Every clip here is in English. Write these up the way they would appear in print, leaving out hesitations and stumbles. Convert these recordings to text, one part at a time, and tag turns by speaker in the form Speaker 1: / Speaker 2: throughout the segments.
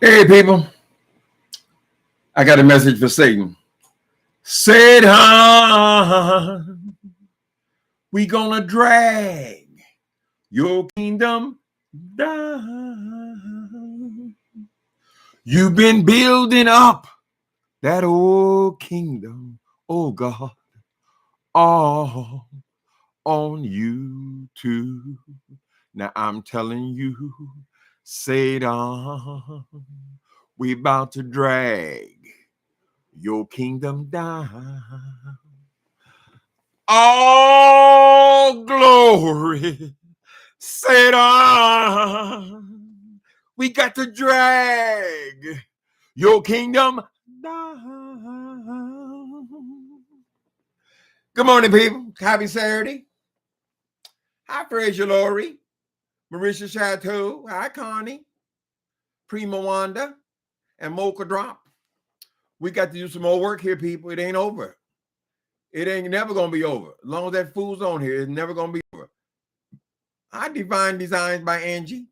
Speaker 1: Hey, people, I got a message for Satan. Satan, we gonna drag your kingdom down. You've been building up that old kingdom, oh God, all on YouTube. Now I'm telling you, Satan, we about to drag your kingdom down. All glory, Satan. We got to drag your kingdom down. Good morning, people. Happy Saturday. Hi, Fraser Lori, Marisha Chateau. Hi, Connie, Prima Wanda, and Mocha Drop. We got to do some more work here, people. It ain't over. It ain't never gonna be over. As long as that fool's on here, it's never gonna be over. I Divine Designs by Angie.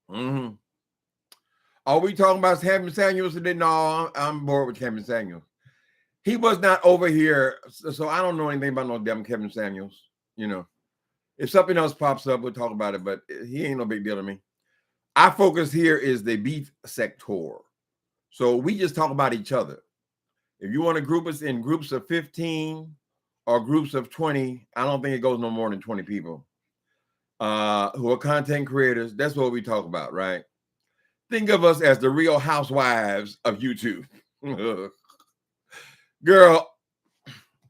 Speaker 1: Are we talking about Kevin Samuels today? No, I'm bored with Kevin Samuels. He was not over here, so I don't know anything about no damn Kevin Samuels. You know, if something else pops up, we'll talk about it, but he ain't no big deal to me. Our focus here is the beef sector. So we just talk about each other. If you want to group us in groups of 15 or groups of 20, I don't think it goes no more than 20 people who are content creators. That's what we talk about, right? Think of us as the real housewives of YouTube. Girl,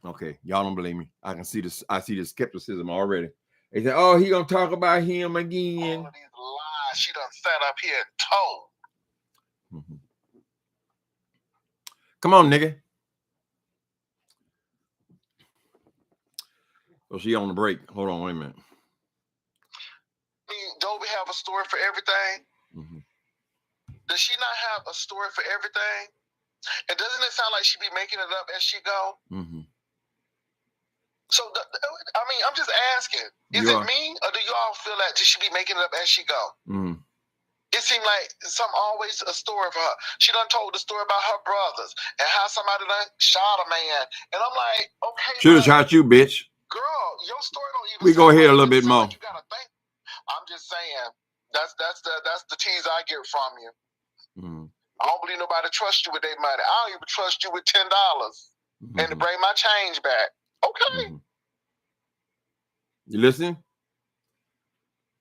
Speaker 1: okay, y'all don't believe me. I can see this. I see the skepticism already. They say, "Oh, he gonna talk about him again."
Speaker 2: All of these lies she done sat up here and told.
Speaker 1: Come on, nigga. Oh, she on the break. Hold on, wait a minute.
Speaker 2: Don't we have a story for everything? Does she not have a story for everything? And doesn't it sound like she be making it up as she go? So, I mean, I'm just asking, is it me, or do you all feel like she be making it up as she go? It seemed like always a story for her. She done told the story about her brothers and how somebody done shot a man. And I'm like, okay.
Speaker 1: Should have shot you, bitch.
Speaker 2: Girl, your story don't even.
Speaker 1: We go ahead a little bit more.
Speaker 2: Like you gotta think. I'm just saying, that's the tease I get from you. I don't believe nobody trusts you with their money. I don't even trust you with $10 and to bring my change back. Okay.
Speaker 1: You listening?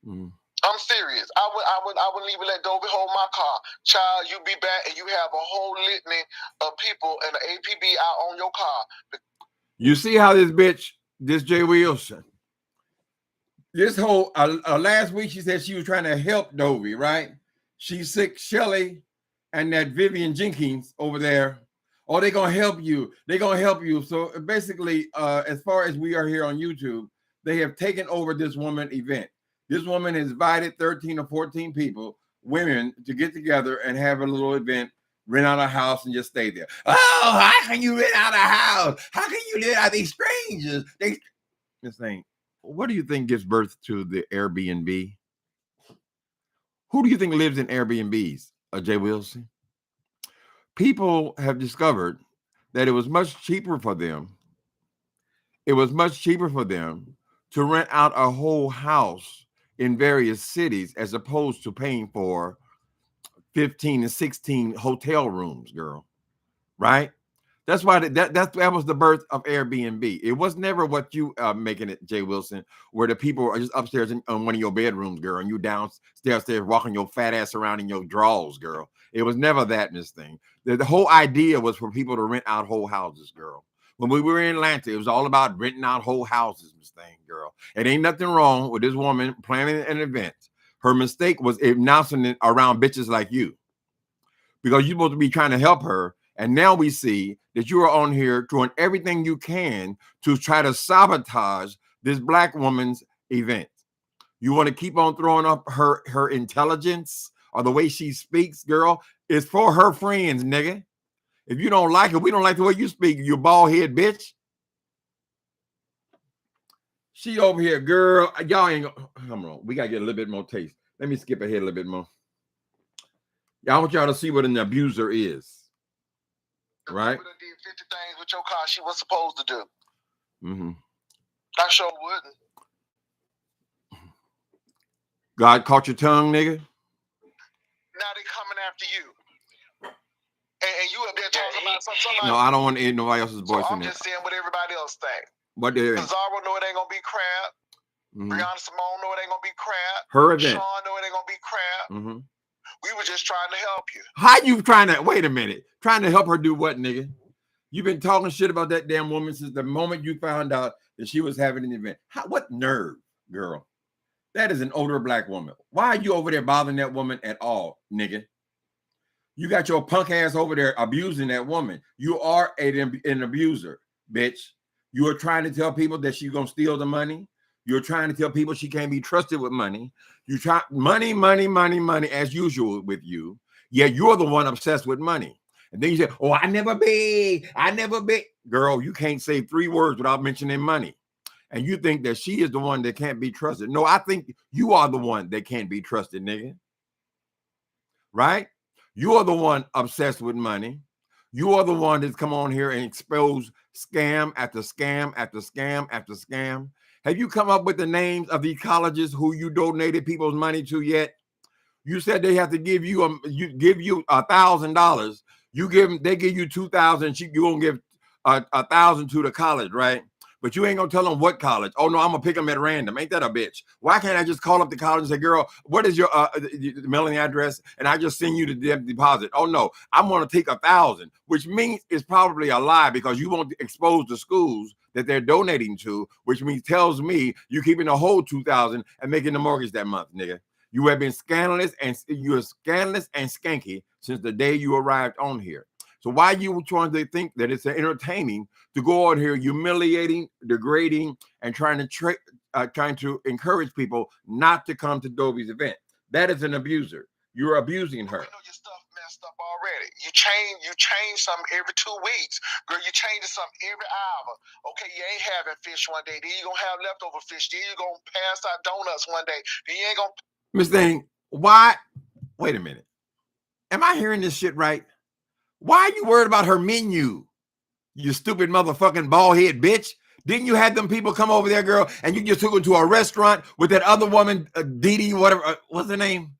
Speaker 2: I'm serious. I wouldn't even let Dobie hold my car. Child, you be back and you have a whole litany of people and the APB out on your car.
Speaker 1: You see how this Jay Wilson, this whole last week she said she was trying to help Dobie, right? She's sick, Shelly, and that Vivian Jenkins over there. Oh, they're gonna help you. They're gonna help you. So basically, as far as we are here on YouTube, they have taken over this woman event. This woman has invited 13 or 14 people, women, to get together and have a little event, rent out a house, and just stay there. Oh, how can you rent out a house? How can you rent out these strangers? This thing. What do you think gives birth to the Airbnb? Who do you think lives in Airbnbs? Jay Wilson? People have discovered that it was much cheaper for them. It was much cheaper for them to rent out a whole house in various cities as opposed to paying for 15 and 16 hotel rooms, girl. Right? That's why that was the birth of Airbnb. It was never what you making it, Jay Wilson, where the people are just upstairs in one of your bedrooms, girl, and you downstairs walking your fat ass around in your drawers, girl. It was never that, Miss Thing. The whole idea was for people to rent out whole houses, girl. When we were in Atlanta, it was all about renting out whole houses, Miss Thing, girl. It ain't nothing wrong with this woman planning an event. Her mistake was announcing it around bitches like you, because you're supposed to be trying to help her. And now we see that you are on here doing everything you can to try to sabotage this black woman's event. You want to keep on throwing up her intelligence or the way she speaks, girl. It's for her friends, nigga. If you don't like it, we don't like the way you speak, you bald head bitch. She over here, girl. Y'all ain't come on. We gotta get a little bit more taste. Let me skip ahead a little bit more. I want y'all to see what an abuser is. Right?
Speaker 2: Did 50 things with your car she was supposed to do.
Speaker 1: Mm-hmm.
Speaker 2: I sure wouldn't.
Speaker 1: God caught your tongue, nigga.
Speaker 2: Now they coming after you. And you up there talking about something.
Speaker 1: No, I don't want to hear nobody else's voice in there.
Speaker 2: I'm just saying what everybody else think.
Speaker 1: What they
Speaker 2: Bizarro know it ain't gonna be crap. Brianna Simone know it ain't gonna be crap.
Speaker 1: Her event.
Speaker 2: Sean know it ain't gonna be crap. We were just trying to help you.
Speaker 1: How you trying to, wait a minute, trying to help her do what, nigga? You've been talking shit about that damn woman since the moment you found out that she was having an event. What nerve, girl? That is an older black woman. Why are you over there bothering that woman at all, nigga? You got your punk ass over there abusing that woman. You are an abuser, bitch. You are trying to tell people that she's going to steal the money. You're trying to tell people she can't be trusted with money. You try money, as usual with you. Yeah, you're the one obsessed with money. And then you say, oh, I never beg. Girl, you can't say 3 words without mentioning money. And you think that she is the one that can't be trusted. No, I think you are the one that can't be trusted, nigga. Right? You are the one obsessed with money. You are the one that's come on here and expose scam after scam after scam after scam. Have you come up with the names of these colleges who you donated people's money to yet? You said they have to give you $1,000. They give you 2,000. You gonna give 1,000 to the college, right? But you ain't gonna tell them what college. Oh no, I'm gonna pick them at random. Ain't that a bitch? Why can't I just call up the college and say, girl, what is your mailing address? And I just send you the deposit. Oh no, I'm gonna take 1,000, which means it's probably a lie because you won't expose the schools that they're donating to, which means tells me you keeping the whole 2,000 and making the mortgage that month, nigga. You have been scandalous and skanky since the day you arrived on here. So why you trying to think that it's entertaining to go out here humiliating, degrading, and trying to encourage people not to come to Dobie's event? That is an abuser. You're abusing her.
Speaker 2: You know your stuff messed up already. You change something every 2 weeks. Girl, you changing something every hour. Okay, you ain't having fish one day. Then you gonna have leftover fish. Then you gonna pass out donuts one day. Then you ain't gonna.
Speaker 1: Miss Thing, why? Wait a minute. Am I hearing this shit right? Why are you worried about her menu? You stupid motherfucking bald head bitch. Didn't you have them people come over there, girl, and you just took them to a restaurant with that other woman, Dee, whatever, what's her name?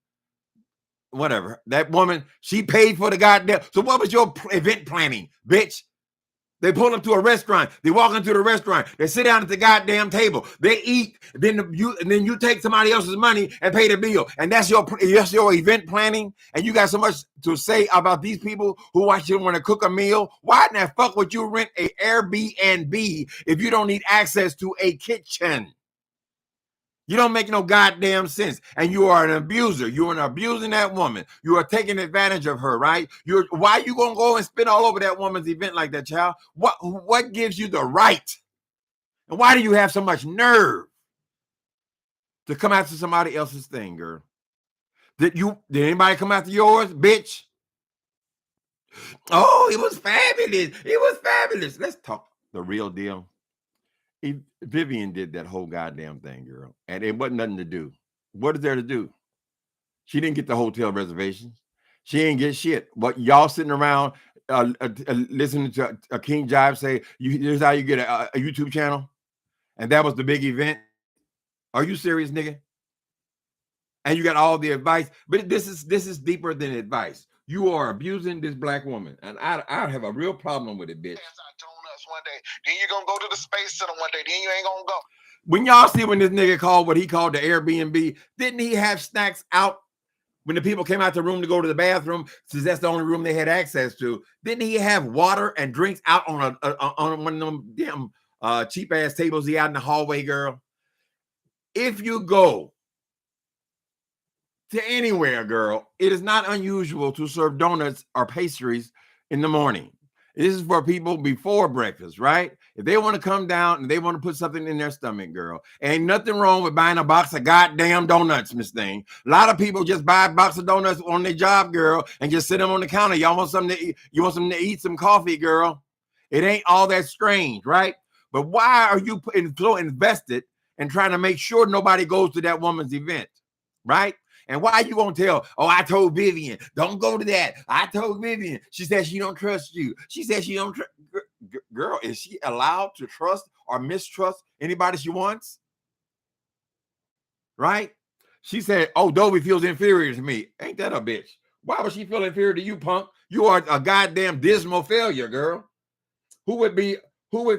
Speaker 1: Whatever. That woman, she paid for the goddamn. So what was your event planning, bitch? They pull up to a restaurant. They walk into the restaurant. They sit down at the goddamn table. They eat. Then you take somebody else's money and pay the bill. And that's your event planning. And you got so much to say about these people who actually want to cook a meal. Why in the fuck would you rent a Airbnb if you don't need access to a kitchen? You don't make no goddamn sense. And you are an abuser. You are abusing that woman. You are taking advantage of her, right? Why are you going to go and spit all over that woman's event like that, child? What gives you the right? And why do you have so much nerve to come after somebody else's thing, girl? Did anybody come after yours, bitch? Oh, it was fabulous. It was fabulous. Let's talk the real deal. Vivian did that whole goddamn thing, girl, and it wasn't nothing to do. What is there to do? She didn't get the hotel reservations. She ain't get shit. But y'all sitting around listening to a King Jive say, "Here's how you get a YouTube channel," and that was the big event. Are you serious, nigga? And you got all the advice, but this is deeper than advice. You are abusing this black woman, and I have a real problem with it, bitch.
Speaker 2: One day, then you're gonna go to the Space Center one day, then you ain't gonna go.
Speaker 1: When y'all see when this nigga called what he called the Airbnb, didn't he have snacks out when the people came out the room to go to the bathroom, since that's the only room they had access to? Didn't he have water and drinks out on one of them damn cheap ass tables he out in the hallway, girl? If you go to anywhere, girl, it is not unusual to serve donuts or pastries in the morning. This is for people before breakfast, right? If they want to come down and they want to put something in their stomach, girl, ain't nothing wrong with buying a box of goddamn donuts, Miss Thing. A lot of people just buy a box of donuts on their job, girl, and just sit them on the counter. Y'all want something to eat? You want something to eat? Some coffee, girl. It ain't all that strange, right? But why are you so invested in trying to make sure nobody goes to that woman's event, right? And why you gonna tell? Oh, I told Vivian, don't go to that. I told Vivian. She said she don't trust you. She said she don't trust. Girl, is she allowed to trust or mistrust anybody she wants? Right? She said, oh, Dovey feels inferior to me. Ain't that a bitch? Why would she feel inferior to you, punk? You are a goddamn dismal failure, girl. Who would?
Speaker 2: You gotta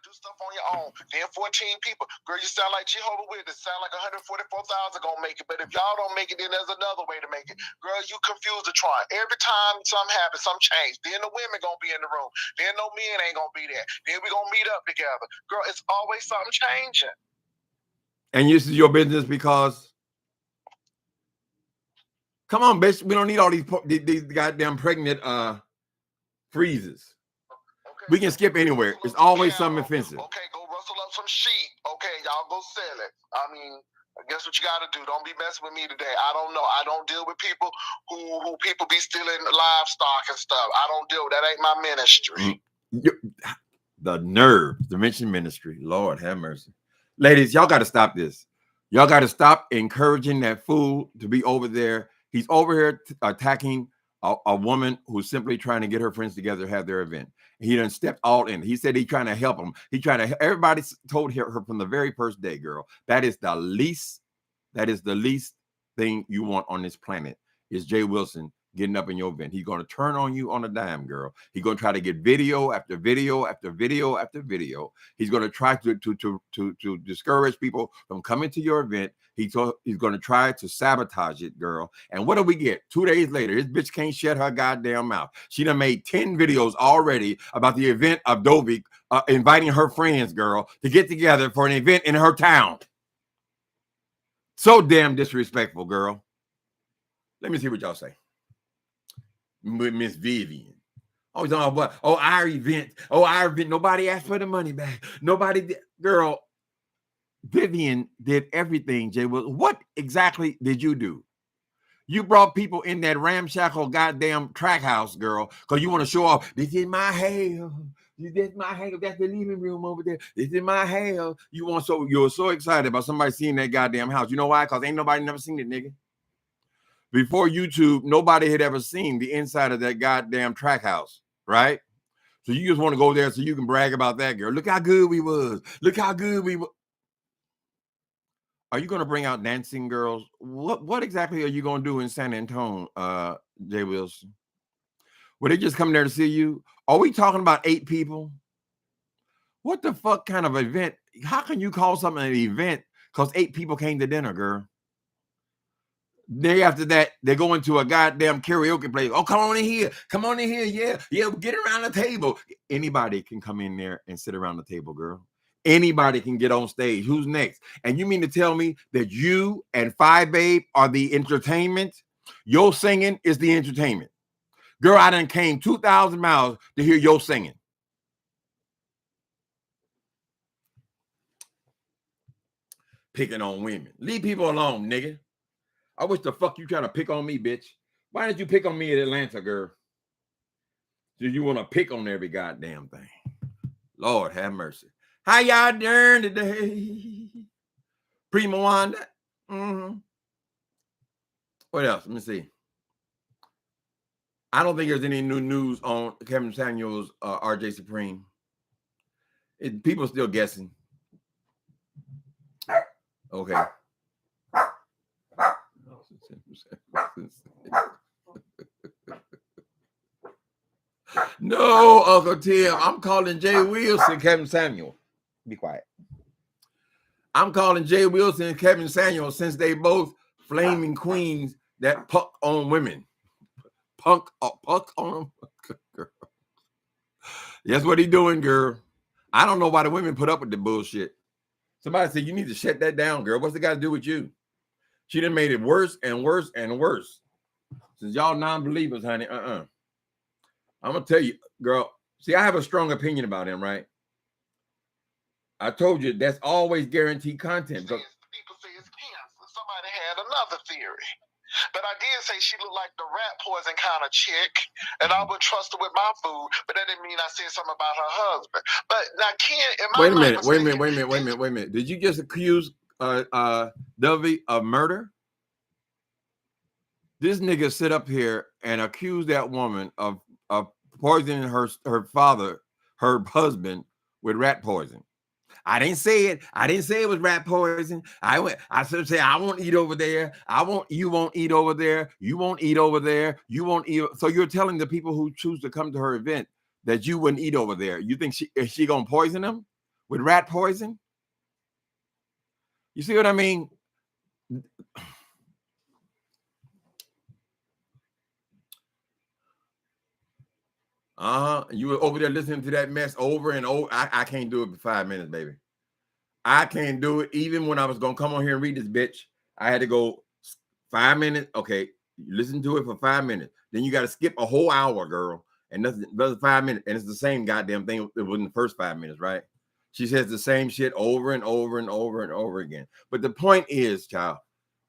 Speaker 2: do stuff on your own. Then 14 people. Girl, you sound like Jehovah's Witness. Sound like 144,000 gonna make it. But if y'all don't make it, then there's another way to make it. Girl, you confuse the trying. Every time something happens, some change. Then the women gonna be in the room. Then no men ain't gonna be there. Then we gonna meet up together. Girl, it's always something changing.
Speaker 1: And this is your business because, come on, bitch, we don't need all these goddamn pregnant freezes. Okay. We can skip anywhere. It's always something offensive.
Speaker 2: Okay, go rustle up some sheep. Okay, y'all go sell it. I mean, guess what you got to do? Don't be messing with me today. I don't know. I don't deal with people who people be stealing livestock and stuff. I don't deal. That ain't my ministry.
Speaker 1: The nerve to mention ministry. Lord have mercy. Ladies, y'all got to stop this. Y'all got to stop encouraging that fool to be over there. He's over here attacking a woman who's simply trying to get her friends together to have their event. He done stepped all in. He said he's trying to help them. Everybody told her from the very first day, girl, that is the least thing you want on this planet is Jay Wilson getting up in your event. He's going to turn on you on a dime, girl. He's going to try to get video after video after video after video. He's going to try to discourage people from coming to your event. He's going to try to sabotage it, girl. And what do we get? 2 days later, this bitch can't shut her goddamn mouth. She done made 10 videos already about the event of Dovey inviting her friends, girl, to get together for an event in her town. So damn disrespectful, girl. Let me see what y'all say. Miss Vivian. Oh, what? Oh, our event. Nobody asked for the money back. Nobody did. Girl, Vivian did everything, Jay. What exactly did you do? You brought people in that ramshackle goddamn track house, girl, because you want to show off. This is my house. This is my house. That's the living room over there. This is my house. You're so excited about somebody seeing that goddamn house. You know why? Because ain't nobody never seen it, nigga. Before YouTube, nobody had ever seen the inside of that goddamn track house, right? So you just want to go there so you can brag about that, girl. Look how good we was. Look how good we were. Are you going to bring out dancing girls? What exactly are you going to do in San Antonio, Jay Wilson? Were they just coming there to see you? Are we talking about 8 people? What the fuck kind of event? How can you call something an event because 8 people came to dinner, girl? Day after that, they go into a goddamn karaoke place. Oh, come on in here. Come on in here. Yeah, get around the table. Anybody can come in there and sit around the table, girl. Anybody can get on stage. Who's next? And you mean to tell me that you and Five Babe are the entertainment? Your singing is the entertainment. Girl, I done came 2,000 miles to hear your singing. Picking on women. Leave people alone, nigga. I wish the fuck you trying to pick on me, bitch. Why didn't you pick on me in Atlanta, girl? Do you want to pick on every goddamn thing? Lord have mercy. How y'all doing today? Prima Wanda. What else? Let me see. I don't think there's any new news on Kevin Samuels, RJ Supreme. People still guessing. Okay. No, Uncle Tim. I'm calling Jay Wilson, Kevin Samuel. Be quiet. I'm calling Jay Wilson and Kevin Samuel since they both flaming queens that punk on women. Punk on them. That's what he doing, girl. I don't know why the women put up with the bullshit. Somebody said, you need to shut that down, girl. What's it got to do with you? She done made it worse and worse and worse. Since y'all non-believers, honey, I'm going to tell you, girl. See, I have a strong opinion about him, right? I told you that's always guaranteed content.
Speaker 2: People say it's cancer. Somebody had another theory. But I did say she looked like the rat poison kind of chick, and I would trust her with my food, but that didn't mean I said something about her husband. But now, Ken,
Speaker 1: Wait a minute. Did you just accuse Dovey, of murder. This nigga sit up here and accuse that woman of poisoning her husband with rat poison. I didn't say it. I didn't say it was rat poison. I said, I won't eat over there. You won't eat over there. You won't eat over there. You won't eat. So you're telling the people who choose to come to her event that you wouldn't eat over there. You think is she gonna poison them with rat poison? You see what I mean? You were over there listening to that mess over and over. I can't do it for 5 minutes, baby. I can't do it. Even when I was gonna come on here and read this bitch, I had to go 5 minutes. Okay, listen to it for 5 minutes. Then you got to skip a whole hour, girl, and nothing but 5 minutes, and it's the same goddamn thing. It was in the first 5 minutes, right? She says the same shit over and over and over and over again. But the point is, child,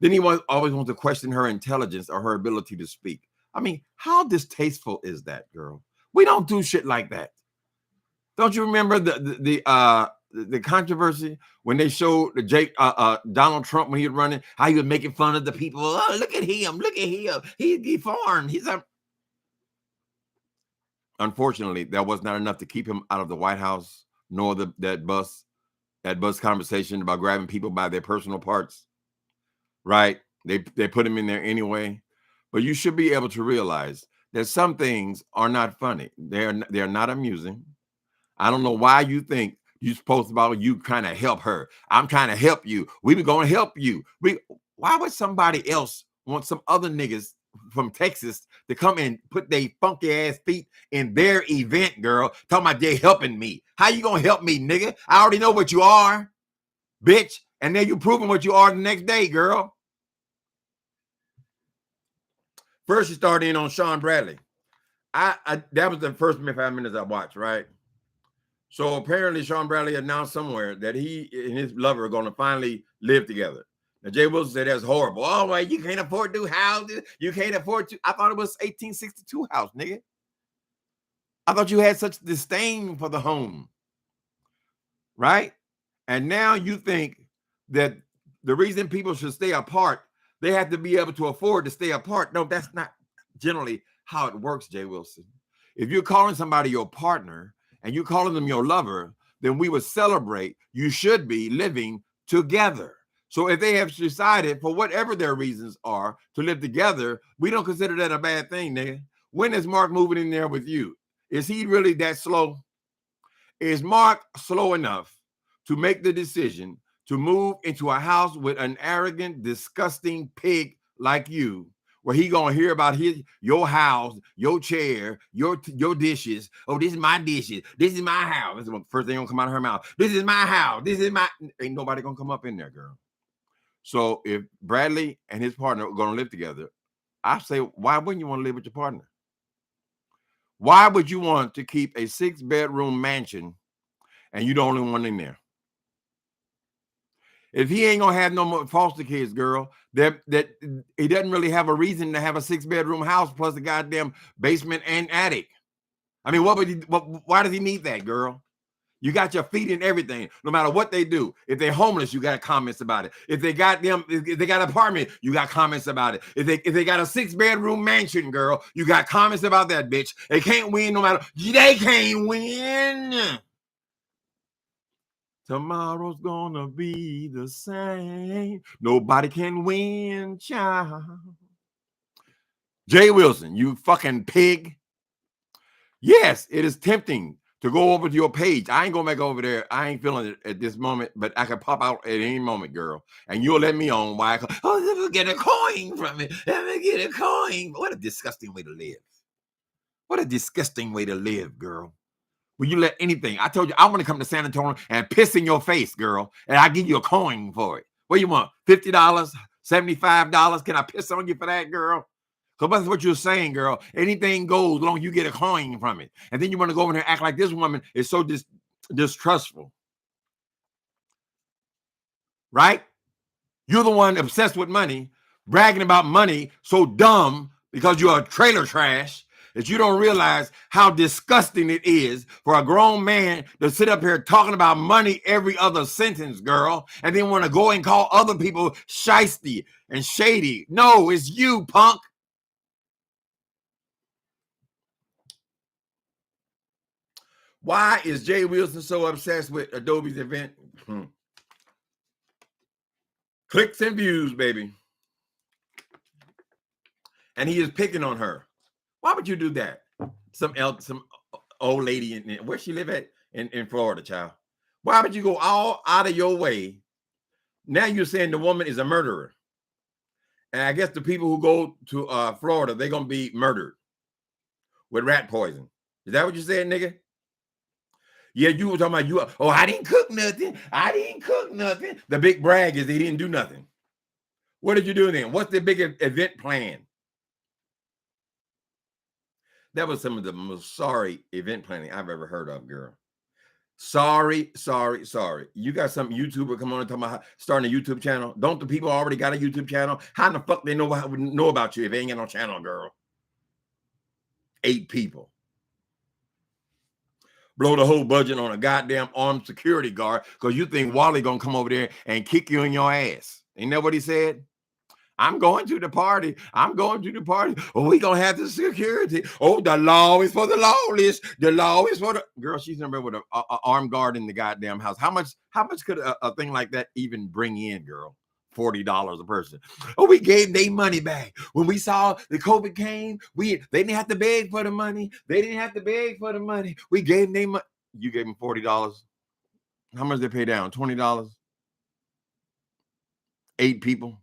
Speaker 1: then he always wants to question her intelligence or her ability to speak. I mean, how distasteful is that, girl? We don't do shit like that. Don't you remember the controversy when they showed the Donald Trump when he was running, how he was making fun of the people? Oh, look at him! Look at him! He's foreign. Unfortunately, that was not enough to keep him out of the White House, nor that bus conversation about grabbing people by their personal parts. Right? They put him in there anyway. But you should be able to realize that some things are not funny. They're not amusing. I don't know why you think you're supposed to you kind of help her. I'm trying to help you. We were going to help you. Why would somebody else want some other niggas from Texas to come and put their funky ass feet in their event, girl? Talking about they helping me. How you going to help me, nigga? I already know what you are, bitch. And then you proving what you are the next day, girl. First, you started in on Sean Bradley. That was the first 5 minutes I watched, right? So apparently Sean Bradley announced somewhere that he and his lover are going to finally live together. Now, Jay Wilson said that's horrible. Oh, well, you can't afford to do houses. You can't afford to. I thought it was 1862 house, nigga. I thought you had such disdain for the home, right? And now you think that the reason people should stay apart, they have to be able to afford to stay apart. No, that's not generally how it works, Jay Wilson. If you're calling somebody your partner and you're calling them your lover, then we would celebrate. You should be living together. So if they have decided, for whatever their reasons are, to live together, we don't consider that a bad thing, nigga. When is Mark moving in there with you? Is he really that slow? Is Mark slow enough to make the decision to move into a house with an arrogant, disgusting pig like you, where he gonna hear about your house, your chair, your dishes? Oh, this is my dishes. This is my house. This is the first thing gonna come out of her mouth. This is my house. This is my. Ain't nobody gonna come up in there, girl. So if Bradley and his partner are gonna live together, I say, why wouldn't you want to live with your partner? Why would you want to keep a 6-bedroom mansion and you the only one in there? If he ain't gonna have no more foster kids, girl, that he doesn't really have a reason to have a 6-bedroom house plus the goddamn basement and attic. I mean, why does he need that, girl? You got your feet in everything, no matter what they do. If they're homeless, you got comments about it. If they got an apartment, you got comments about it. If they got a 6-bedroom mansion, girl, you got comments about that, bitch. They can't win no matter. They can't win. Tomorrow's gonna be the same. Nobody can win, child. Jay Wilson, you fucking pig. Yes, it is tempting to go over to your page. I ain't going back over there. I ain't feeling it at this moment, but I can pop out at any moment, girl. And you'll let me on. Why? Oh, let me get a coin from it. Let me get a coin. What a disgusting way to live. What a disgusting way to live, girl. Will you let anything? I told you I want to come to San Antonio and piss in your face, girl. And I give you a coin for it. What do you want? $50? $75? Can I piss on you for that, girl? So that's what you're saying, girl. Anything goes as long as you get a coin from it. And then you want to go over there and act like this woman is so distrustful. Right? You're the one obsessed with money, bragging about money, so dumb because you're a trailer trash. that you don't realize how disgusting it is for a grown man to sit up here talking about money every other sentence, girl, and then want to go and call other people shiesty and shady. No, it's you, punk. Why is Jay Wilson so obsessed with Adobe's event? Clicks and views, baby. And he is picking on her. Why would you do that? Some old lady where she live at in Florida, child. Why would you go all out of your way? Now you're saying the woman is a murderer. And I guess the people who go to Florida, they're gonna be murdered with rat poison. Is that what you said, nigga? Yeah, you were talking about you. Oh, I didn't cook nothing. I didn't cook nothing. The big brag is they didn't do nothing. What did you do then? What's the big event plan? That was some of the most sorry event planning I've ever heard of, girl. Sorry. You got some YouTuber come on and talk about starting a YouTube channel. Don't the people already got a YouTube channel? How in the fuck they know about you if they ain't got no channel, girl? 8 people. Blow the whole budget on a goddamn armed security guard because you think Wally gonna come over there and kick you in your ass. Ain't that what he said? I'm going to the party. I'm going to the party. Oh, we gonna have the security. Oh, the law is for the lawless. The law is for the girl. She's in there with an armed guard in the goddamn house. How much could a thing like that even bring in, girl? $40 a person. Oh, we gave their money back. When we saw the COVID came, they didn't have to beg for the money. They didn't have to beg for the money. We gave them money. You gave them $40. How much did they pay down? $20? 8 people.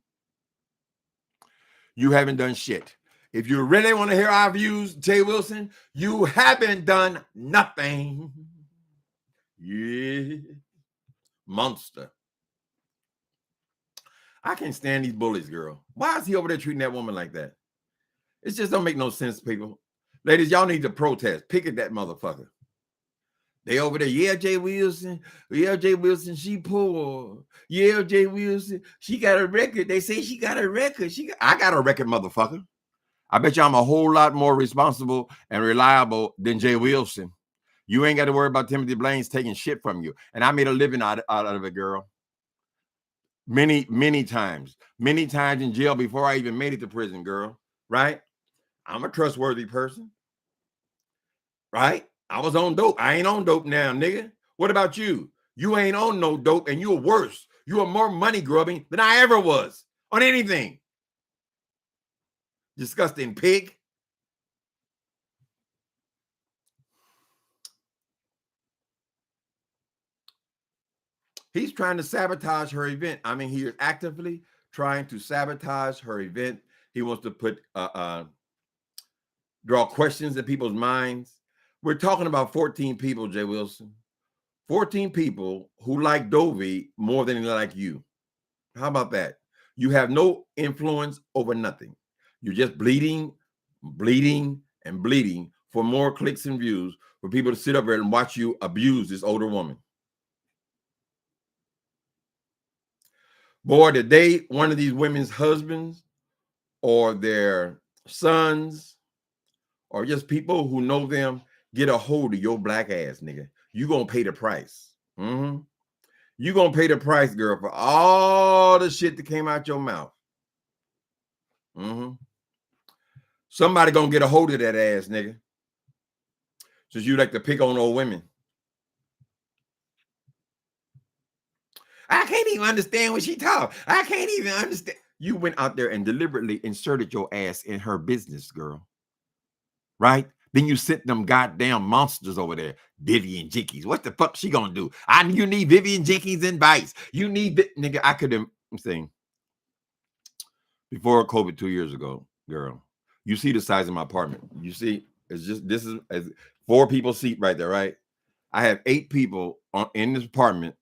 Speaker 1: You haven't done shit. If you really want to hear our views, Jay Wilson, you haven't done nothing. Yeah. Monster. I can't stand these bullies, girl. Why is he over there treating that woman like that? It just don't make no sense, people. Ladies, y'all need to protest. Picket that motherfucker. They over there, yeah, Jay Wilson, she poor. Yeah, Jay Wilson, she got a record. They say she got a record. I got a record, motherfucker. I bet you I'm a whole lot more responsible and reliable than Jay Wilson. You ain't got to worry about Timothy Blaine's taking shit from you. And I made a living out of it, girl. Many times in jail before I even made it to prison, girl. Right? I'm a trustworthy person. Right? I was on dope. I ain't on dope now, nigga. What about you? You ain't on no dope and you're worse. You are more money grubbing than I ever was on anything. Disgusting pig. He's trying to sabotage her event. I mean, he is actively trying to sabotage her event. He wants to put draw questions in people's minds. We're talking about 14 people, Jay Wilson. 14 people who like Dovey more than they like you. How about that? You have no influence over nothing. You're just bleeding for more clicks and views for people to sit up there and watch you abuse this older woman. Boy, the day one of these women's husbands or their sons or just people who know them get a hold of your black ass, nigga, you gonna pay the price. You gonna pay the price, girl, for all the shit that came out your mouth. Somebody gonna get a hold of that ass, nigga. Since you like to pick on old women. I can't even understand when she talks. I can't even understand. You went out there and deliberately inserted your ass in her business, girl. Right? Then you sent them goddamn monsters over there. Vivian Jenkins. What the fuck she gonna do? You need Vivian Jenkins advice. You need nigga. I could have saying before COVID 2 years ago, girl. You see the size of my apartment. You see, it's just this is 4 people seat right there, right? I have 8 people in this apartment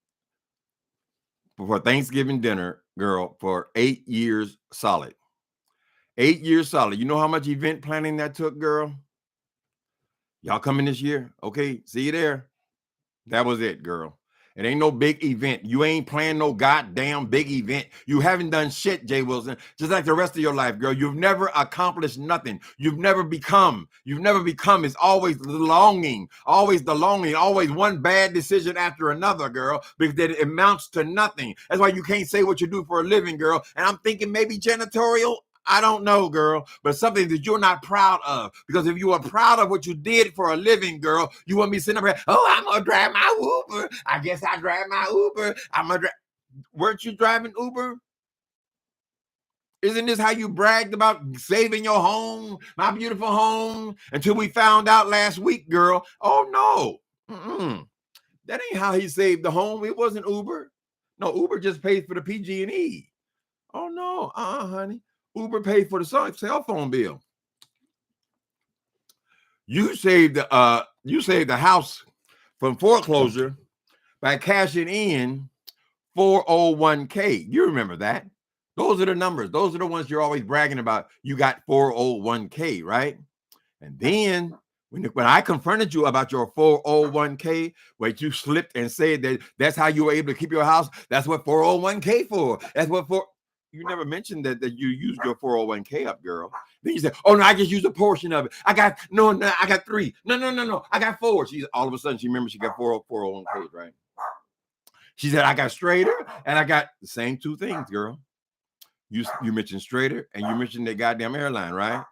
Speaker 1: for Thanksgiving dinner, girl, for 8 years solid. 8 years solid. You know how much event planning that took, girl? Y'all coming this year? Okay, see you there. That was it, girl. It ain't no big event. You ain't planning no goddamn big event. You haven't done shit, Jay Wilson. Just like the rest of your life, girl. You've never accomplished nothing. You've never become. It's always the longing. Always one bad decision after another, girl, because it amounts to nothing. That's why you can't say what you do for a living, girl. And I'm thinking maybe janitorial. I don't know, girl, but something that you're not proud of. Because if you are proud of what you did for a living, girl, you wouldn't be sitting up here, oh, I'm going to drive my Uber. I guess I drive my Uber. Weren't you driving Uber? Isn't this how you bragged about saving your home, my beautiful home, until we found out last week, girl? Oh, no. That ain't how he saved the home. It wasn't Uber. No, Uber just pays for the PG&E. Oh, no. Honey. Uber paid for the cell phone bill. You saved the house from foreclosure by cashing in 401k. You remember that? Those are the numbers. Those are the ones you're always bragging about. You got 401k, right? And then when I confronted you about your 401k, where you slipped and said that's how you were able to keep your house. That's what 401k for. That's what for. You never mentioned that you used your 401k up, girl. Then you said, oh, no, I just used a portion of it. I got 3. No. I got 4. All of a sudden, she remembers she got 401ks, right? She said, I got Strader and I got the same 2 things, girl. You mentioned Strader and you mentioned that goddamn airline, right?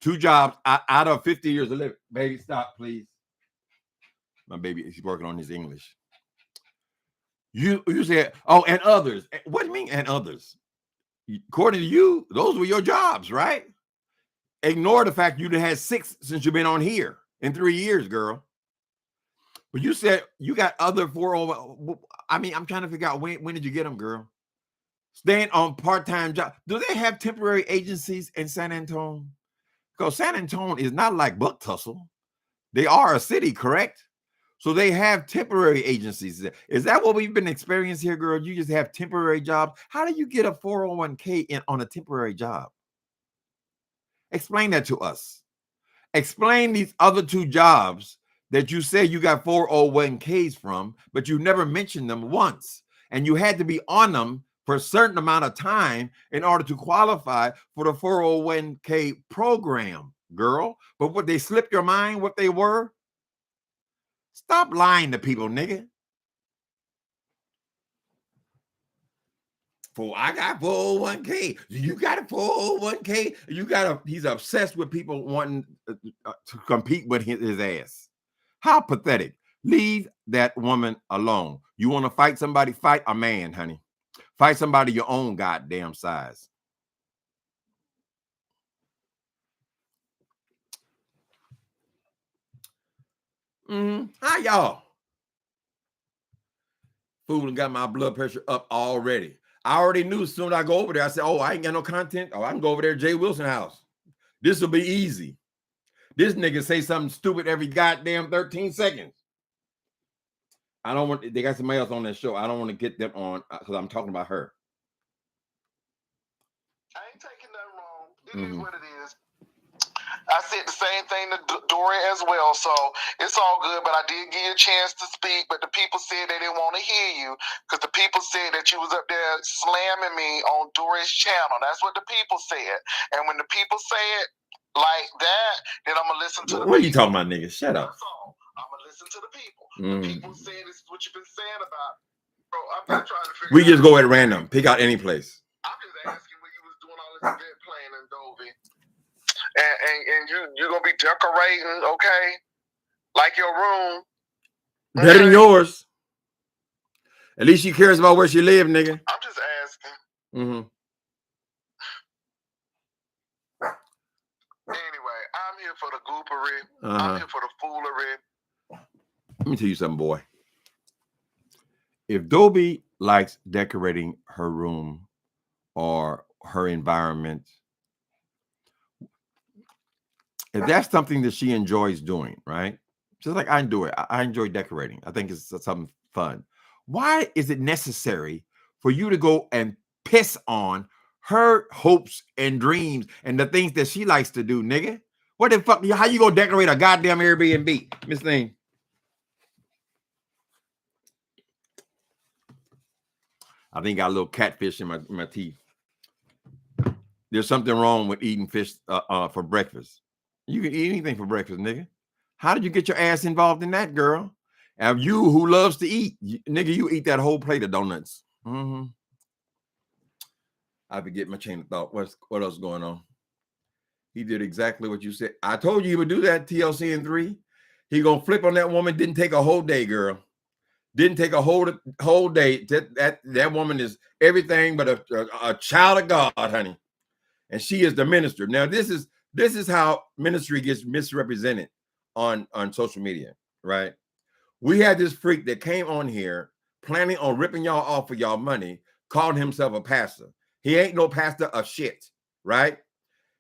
Speaker 1: 2 jobs out of 50 years of living. Baby, stop, please. My baby, he's working on his English. You said, oh, and others. What do you mean, and others? According to you, those were your jobs, right? Ignore the fact you had 6 since you've been on here in 3 years, girl. But you said you got other 401. I mean, I'm trying to figure out when did you get them, girl? Staying on part-time job. Do they have temporary agencies in San Antonio? Because San Antonio is not like Buck Tussle. They are a city, correct? So they have temporary agencies. Is that what we've been experiencing here, girl? You just have temporary jobs. How do you get a 401k on a temporary job? Explain that to us. Explain these other 2 jobs that you say you got 401ks from, but you never mentioned them once. And you had to be on them for a certain amount of time in order to qualify for the 401k program, girl. But what, they slipped your mind what they were? Stop lying to people, nigga. I got 401k. You got a 401k. He's obsessed with people wanting to compete with his ass. How pathetic. Leave that woman alone. You want to fight somebody? Fight a man, honey. Fight somebody your own goddamn size. Hi, y'all. Fool and got my blood pressure up already. I already knew as soon as I go over there, I said, oh, I ain't got no content. Oh, I can go over there to Jay Wilson's house. This will be easy. This nigga say something stupid every goddamn 13 seconds. They got somebody else on that show. I don't want to get them on because I'm talking about her.
Speaker 2: I ain't taking nothing wrong. It is what it is. I said the same thing to Dory as well, so it's all good. But I did give you a chance to speak, but the people said they didn't want to hear you because the people said that you was up there slamming me on Dory's channel. That's what the people said. And when the people say it like that, then I'm gonna listen to the people.
Speaker 1: What are you talking about, nigga? Shut up.
Speaker 2: That's all. I'm gonna listen to the people. The people say this is what you've been saying about. Bro, I'm just trying to figure.
Speaker 1: We just go at random. Pick out any place.
Speaker 2: I'm just asking when you was doing all this event playing in Dovey. And you're gonna be decorating, okay? Like your room.
Speaker 1: Better than yours. At least she cares about where she lives, nigga.
Speaker 2: I'm just asking. Anyway, I'm here for the goopery. I'm here for the foolery.
Speaker 1: Let me tell you something, boy. If Dobie likes decorating her room or her environment, if that's something that she enjoys doing, right? Just like I do it. I enjoy decorating. I think it's something fun. Why is it necessary for you to go and piss on her hopes and dreams and the things that she likes to do, nigga? What the fuck? How you gonna decorate a goddamn Airbnb, Miss Thing? I think I got a little catfish in my teeth. There's something wrong with eating fish for breakfast. You can eat anything for breakfast, nigga. How did you get your ass involved in that, girl? And you who loves to eat, nigga, you eat that whole plate of donuts. I forget my chain of thought. What else is going on? He did exactly what you said. I told you he would do that, TLC in 3. He gonna flip on that woman. Didn't take a whole day, girl. Didn't take a whole day. That woman is everything but a child of God, honey. And she is the minister. Now, this is how ministry gets misrepresented on social media, right? We had this freak that came on here planning on ripping y'all off for y'all money, called himself a pastor. He ain't no pastor of shit, right?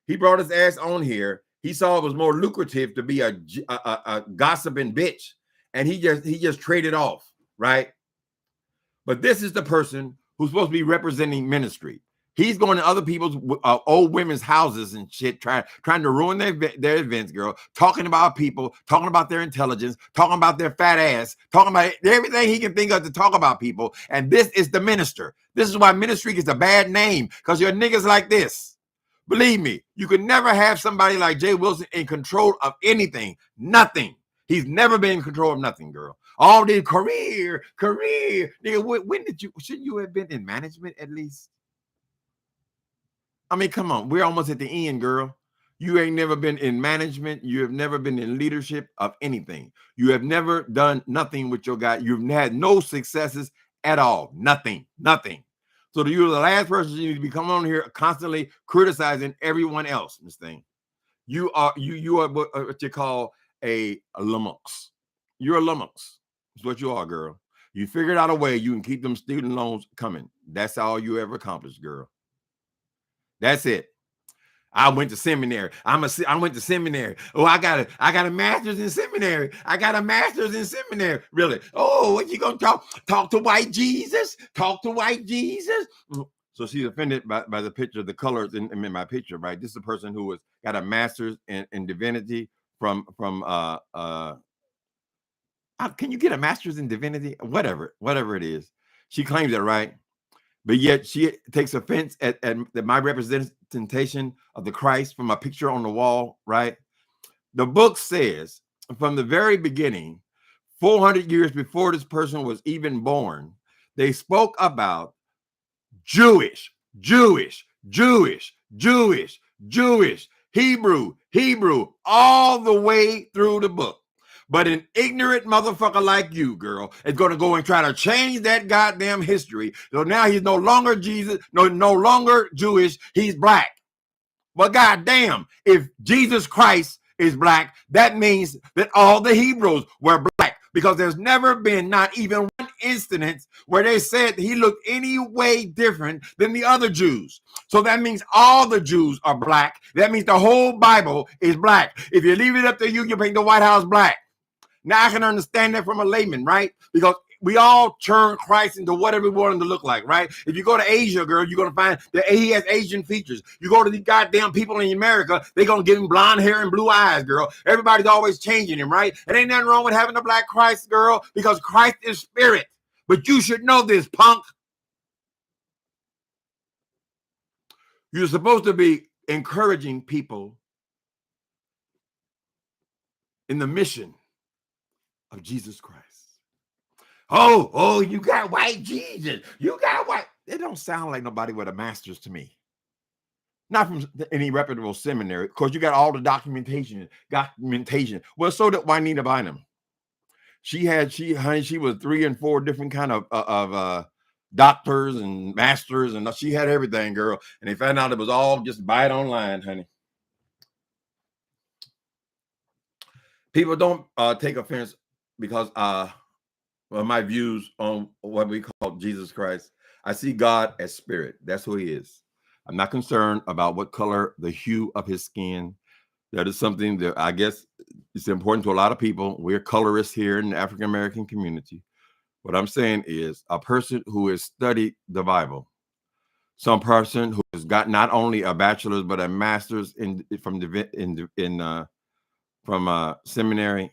Speaker 1: He brought his ass on here. He saw it was more lucrative to be a gossiping bitch, and he just traded off, right? But this is the person who's supposed to be representing ministry. He's going to other people's old women's houses and shit, trying to ruin their events, girl. Talking about people, talking about their intelligence, talking about their fat ass, talking about everything he can think of to talk about people. And this is the minister. This is why ministry gets a bad name, because you're niggas like this. Believe me, you could never have somebody like Jay Wilson in control of anything. Nothing. He's never been in control of nothing, girl. All this career. Nigga, when shouldn't you have been in management at least? I mean, come on. We're almost at the end, girl. You ain't never been in management. You have never been in leadership of anything. You have never done nothing with your guy. You've had no successes at all. Nothing. So you're the last person you need to be coming on here constantly criticizing everyone else, Miss Thing. You are what you call a lummox. You're a lummox. That's what you are, girl. You figured out a way you can keep them student loans coming. That's all you ever accomplished, girl. That's it. I went to seminary. I went to seminary. Oh, I got a master's in seminary. I got a master's in seminary. Really? Oh, what you gonna talk to white Jesus? Talk to white Jesus? So she's offended by the picture, the colors in my picture, right? This is a person who got a master's in divinity from can you get a master's in divinity? Whatever it is. She claims it, right? But yet she takes offense at my representation of the Christ from a picture on the wall, right? The book says from the very beginning, 400 years before this person was even born, they spoke about Jewish, Hebrew, all the way through the book. But an ignorant motherfucker like you, girl, is going to go and try to change that goddamn history. So now he's no longer Jesus, no longer Jewish, he's black. Well, goddamn, if Jesus Christ is black, that means that all the Hebrews were black, because there's never been not even one instance where they said he looked any way different than the other Jews. So that means all the Jews are black. That means the whole Bible is black. If you leave it up to you, you paint the White House black. Now I can understand that from a layman, right? Because we all turn Christ into whatever we want him to look like, right? If you go to Asia, girl, you're going to find that he has Asian features. You go to the goddamn people in America, they're going to give him blonde hair and blue eyes, girl. Everybody's always changing him, right? It ain't nothing wrong with having a black Christ, girl, because Christ is spirit. But you should know this, punk. You're supposed to be encouraging people in the mission of Jesus Christ. Oh, you got white Jesus. You got white. It don't sound like nobody with a master's to me. Not from any reputable seminary. Of course, you got all the documentation. Well, so did Juanita Bynum. She was 3 and 4 different kind of doctors and masters, and she had everything, girl. And they found out it was all just buy it online, honey. People don't take offense because my views on what we call Jesus Christ. I see God as spirit. That's who he is. I'm not concerned about what color, the hue of his skin. That is something that I guess it's important to a lot of people. We're colorists here in the African American community. What I'm saying is a person who has studied the Bible, some person who has got not only a bachelor's but a master's from seminary,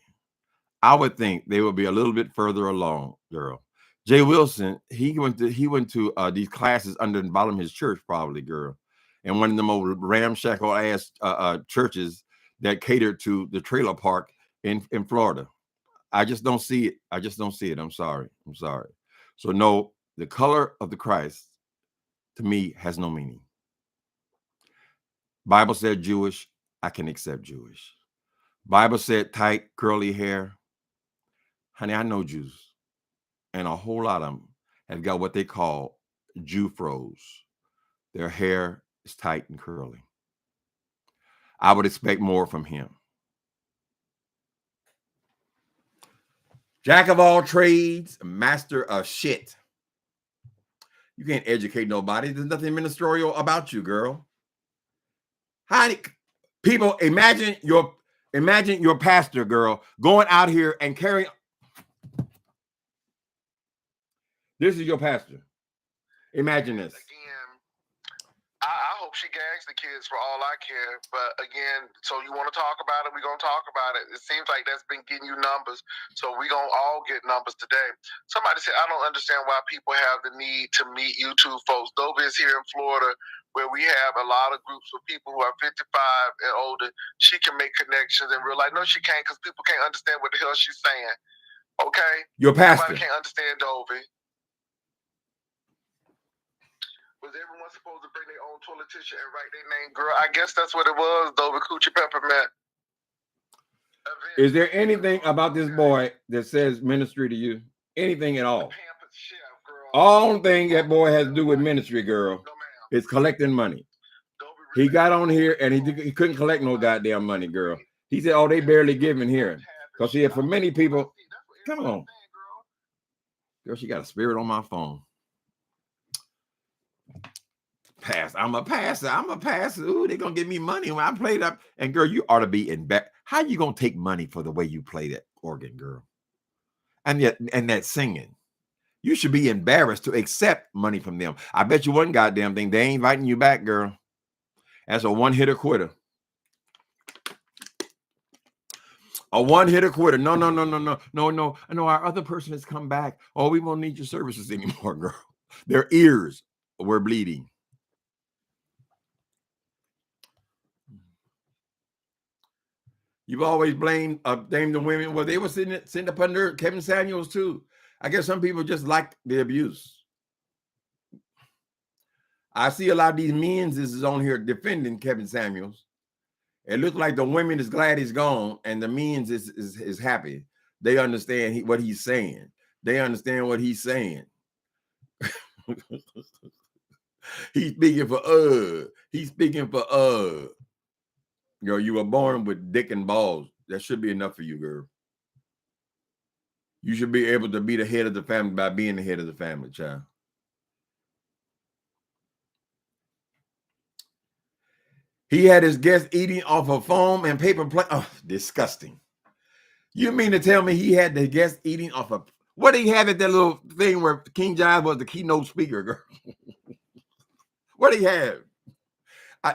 Speaker 1: I would think they would be a little bit further along, girl. Jay Wilson, he went to these classes under the bottom of his church, probably, girl, and one of them old ramshackle ass churches that catered to the trailer park in Florida. I just don't see it. I just don't see it. I'm sorry. So no, the color of the Christ to me has no meaning. Bible said Jewish, I can accept Jewish. Bible said tight, curly hair. Honey, I know Jews. And a whole lot of them have got what they call Jew froze. Their hair is tight and curly. I would expect more from him. Jack of all trades, master of shit. You can't educate nobody. There's nothing ministerial about you, girl. Honey, people, imagine your pastor, girl, going out here and carrying. This is your pastor. Imagine this.
Speaker 2: Again, I hope she gags the kids for all I care. But again, so you want to talk about it? We're going to talk about it. It seems like that's been getting you numbers. So we're going to all get numbers today. Somebody said, I don't understand why people have the need to meet YouTube folks. Dovey is here in Florida, where we have a lot of groups of people who are 55 and older. She can make connections in real life. No, she can't, because people can't understand what the hell she's saying. Okay?
Speaker 1: Your pastor.
Speaker 2: Nobody can't understand Dovey. Was everyone supposed to bring their own toilet tissue and write their name? Girl, I guess that's what it was, Dovey Coochie Peppermint.
Speaker 1: Is there anything about this boy that says ministry to you? Anything at all? All thing that boy has to do with ministry, girl, is collecting money. He got on here and he couldn't collect no goddamn money, girl. He said, oh, they barely giving here. Because see, for many people, come on. Girl, she got a spirit on my phone. I'm a passer. Ooh, they're gonna give me money when I played up. And girl, you ought to be in back. How you gonna take money for the way you play that organ, girl? And that singing. You should be embarrassed to accept money from them. I bet you one goddamn thing, they ain't inviting you back, girl. That's a one-hitter quitter. A one-hitter quitter. No. Our other person has come back. Oh, we won't need your services anymore, girl. Their ears were bleeding. You've always blamed the women. Well, they were sitting up under Kevin Samuels too. I guess some people just like the abuse. I see a lot of these men's is on here defending Kevin Samuels. It looks like the women is glad he's gone, and the men's is happy. They understand what he's saying. They understand what he's saying. He's speaking for He's speaking for Girl, you were born with dick and balls. That should be enough for you, girl. You should be able to be the head of the family by being the head of the family, child. He had his guests eating off of foam and paper plate. Oh, disgusting. You mean to tell me he had the guests eating off of... What did he have at that little thing where King Giles was the keynote speaker, girl? What did he have?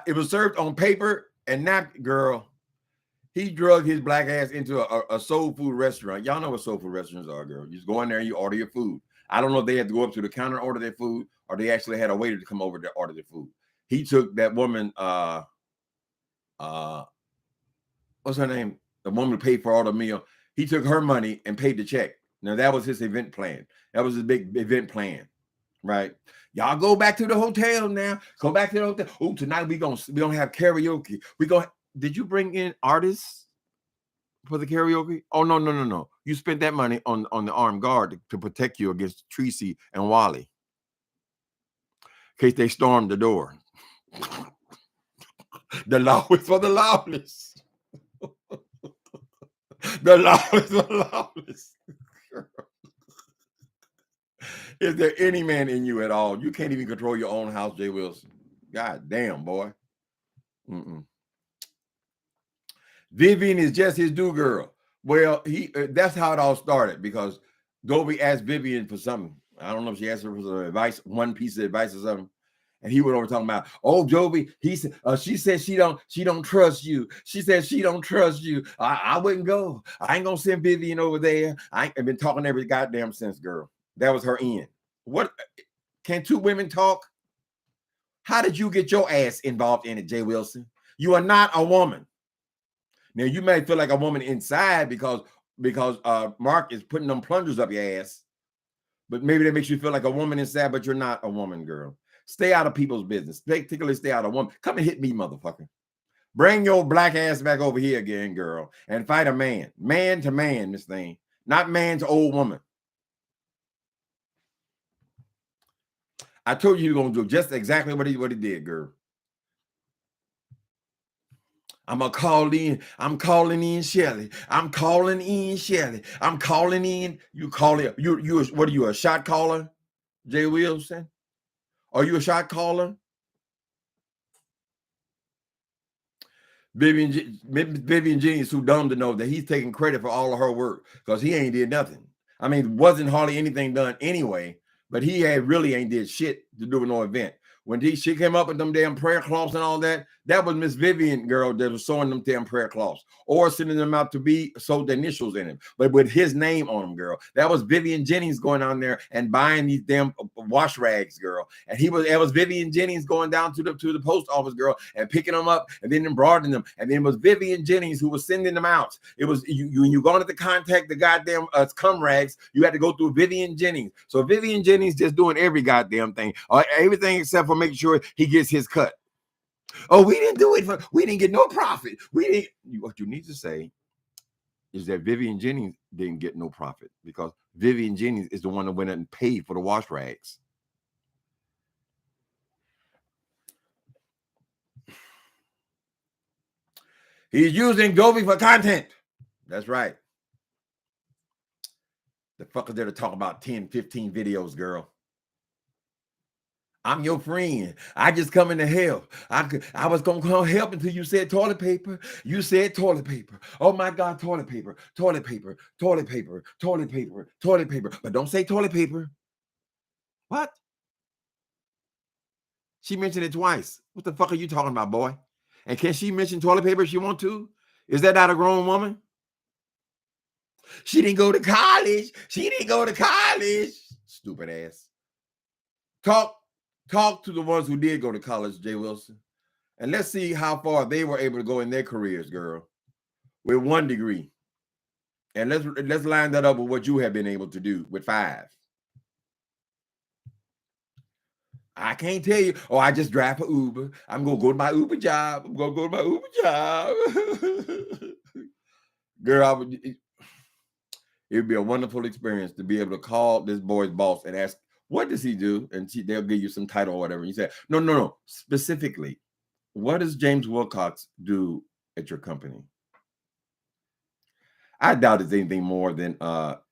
Speaker 1: It was served on paper and napkin, girl. He drug his black ass into a soul food restaurant. Y'all know what soul food restaurants are, girl. You just go in there and you order your food. I don't know if they had to go up to the counter and order their food, or they actually had a waiter to come over to order their food. He took that woman, what's her name? The woman who paid for all the meal. He took her money and paid the check. Now that was his event plan. That was his big event plan, right? Y'all go back to the hotel now. Go back to the hotel. Oh, tonight we gonna have karaoke. Did you bring in artists for the karaoke? Oh, no. You spent that money on the armed guard to protect you against Tracy and Wally in case they stormed the door. The law is for the lawless. The law is for the lawless. Is there any man in you at all? You can't even control your own house, Jay Wilson. God damn, boy. Vivian is just his do girl. Well, that's how it all started, because Dovey asked Vivian for something. I don't know if she asked her for some advice, one piece of advice or something. And he went over talking about, oh, Dovey, she said she don't trust you. She said she don't trust you. I wouldn't go. I ain't gonna send Vivian over there. I ain't been talking every goddamn since, girl. That was her end. What? Can two women talk? How did you get your ass involved in it, Jay Wilson? You are not a woman. Now, you may feel like a woman inside because Mark is putting them plungers up your ass. But maybe that makes you feel like a woman inside, but you're not a woman, girl. Stay out of people's business. Particularly stay out of woman. Come and hit me, motherfucker. Bring your black ass back over here again, girl, and fight a man. Man to man, Miss Thing. Not man to old woman. I told you you're going to do just exactly what he did, girl. I'm going to call in. I'm calling in Shelly. I'm calling in Shelly. I'm calling in. You call it. You what are you, a shot caller, Jay Wilson? Are you a shot caller? Vivian Jennings, too dumb to know that he's taking credit for all of her work because he ain't did nothing. I mean, wasn't hardly anything done anyway, but he really ain't did shit to do with no event. When she came up with them damn prayer cloths and all that, that was Miss Vivian, girl, that was sewing them damn prayer cloths or sending them out to be sewed the initials in them, but with his name on them, girl. That was Vivian Jennings going on there and buying these damn wash rags, girl. And it was Vivian Jennings going down to the post office, girl, and picking them up and then embroidering them. And then it was Vivian Jennings who was sending them out. It was you going to contact the goddamn cum rags, you had to go through Vivian Jennings. So Vivian Jennings just doing every goddamn thing, everything except for making sure he gets his cut. Oh, we didn't do it. We didn't get no profit. What you need to say is that Vivian Jennings didn't get no profit because Vivian Jennings is the one that went and paid for the wash rags. He's using Dovey for content. That's right. The fuck is there to talk about 10, 15 videos, girl? I'm your friend. I just come in to help. I was going to come help until you said toilet paper. You said toilet paper. Oh, my God, toilet paper, toilet paper, toilet paper, toilet paper, toilet paper. But don't say toilet paper. What? She mentioned it twice. What the fuck are you talking about, boy? And can she mention toilet paper if she want to? Is that not a grown woman? She didn't go to college. She didn't go to college. Stupid ass. Talk to the ones who did go to college, Jay Wilson, and let's see how far they were able to go in their careers, girl, with 1 degree. And let's line that up with what you have been able to do with 5. I can't tell you, oh, I just drive for Uber. I'm going to go to my Uber job. I'm going to go to my Uber job. Girl, it would be a wonderful experience to be able to call this boy's boss and ask, what does he do? And they'll give you some title or whatever. You say, no. Specifically, what does James Wilcox do at your company? I doubt it's anything more than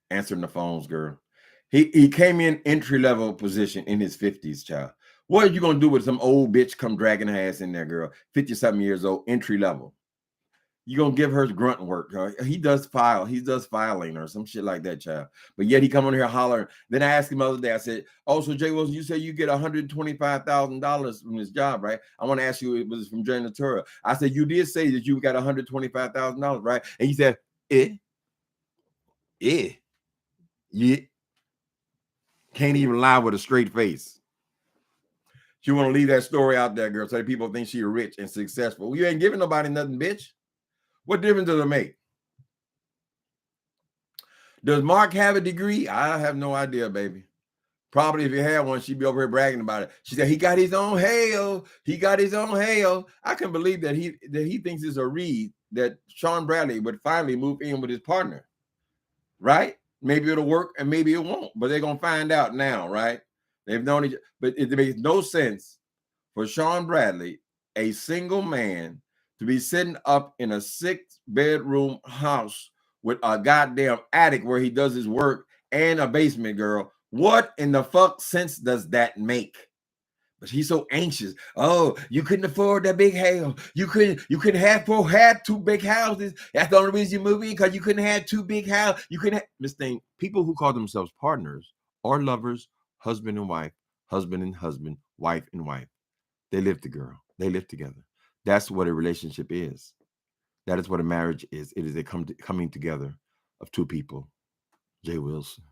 Speaker 1: answering the phones, girl. He came in entry-level position in his 50s, child. What are you going to do with some old bitch come dragging her ass in there, girl? 50-something years old, entry-level. You're going to give her grunt work. He does filing or some shit like that, child. But yet he come on here hollering. Then I asked him the other day, I said, oh, so Jay Wilson, you say you get $125,000 from this job, right? I want to ask you, it was from Janitora. I said, you did say that you got $125,000, right? And he said, yeah. Can't even lie with a straight face. She want to leave that story out there, girl, so that people think she's rich and successful. Well, you ain't giving nobody nothing, bitch. What difference does it make? Does Mark have a degree? I have no idea, baby. Probably if he had one, she'd be over here bragging about it. She said he got his own hail. He got his own hail. I can believe that he thinks it's a read that Sean Bradley would finally move in with his partner, right? Maybe it'll work and maybe it won't, but they're gonna find out now, right? They've known each other, but it makes no sense for Sean Bradley, a single man, to be sitting up in a 6-bedroom house with a goddamn attic where he does his work and a basement, girl. What in the fuck sense does that make? But he's so anxious. Oh, you couldn't afford that big house. You couldn't have 2 big houses. That's the only reason you moved in, because you couldn't have 2 big houses. You couldn't have Miss Thing. People who call themselves partners or lovers, husband and wife, wife and wife. They live together. They live together. That's what a relationship is. That is what a marriage is. It is a coming together of 2 people. Jay Wilson.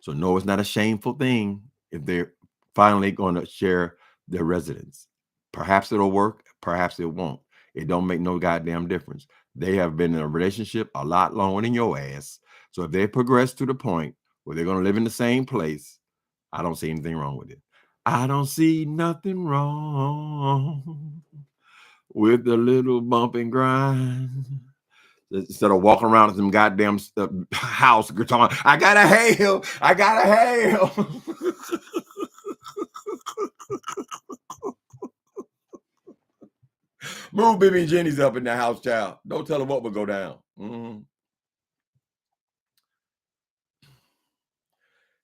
Speaker 1: So no, it's not a shameful thing if they're finally going to share their residence. Perhaps it'll work, perhaps it won't. It don't make no goddamn difference. They have been in a relationship a lot longer than your ass. So if they progress to the point where they're going to live in the same place, I don't see anything wrong with it. I don't see nothing wrong with the little bump and grind. Instead of walking around in some goddamn house, you're talking, I gotta hail, I gotta hail. Move Bibby and Jenny's up in the house, child. Don't tell them what will go down.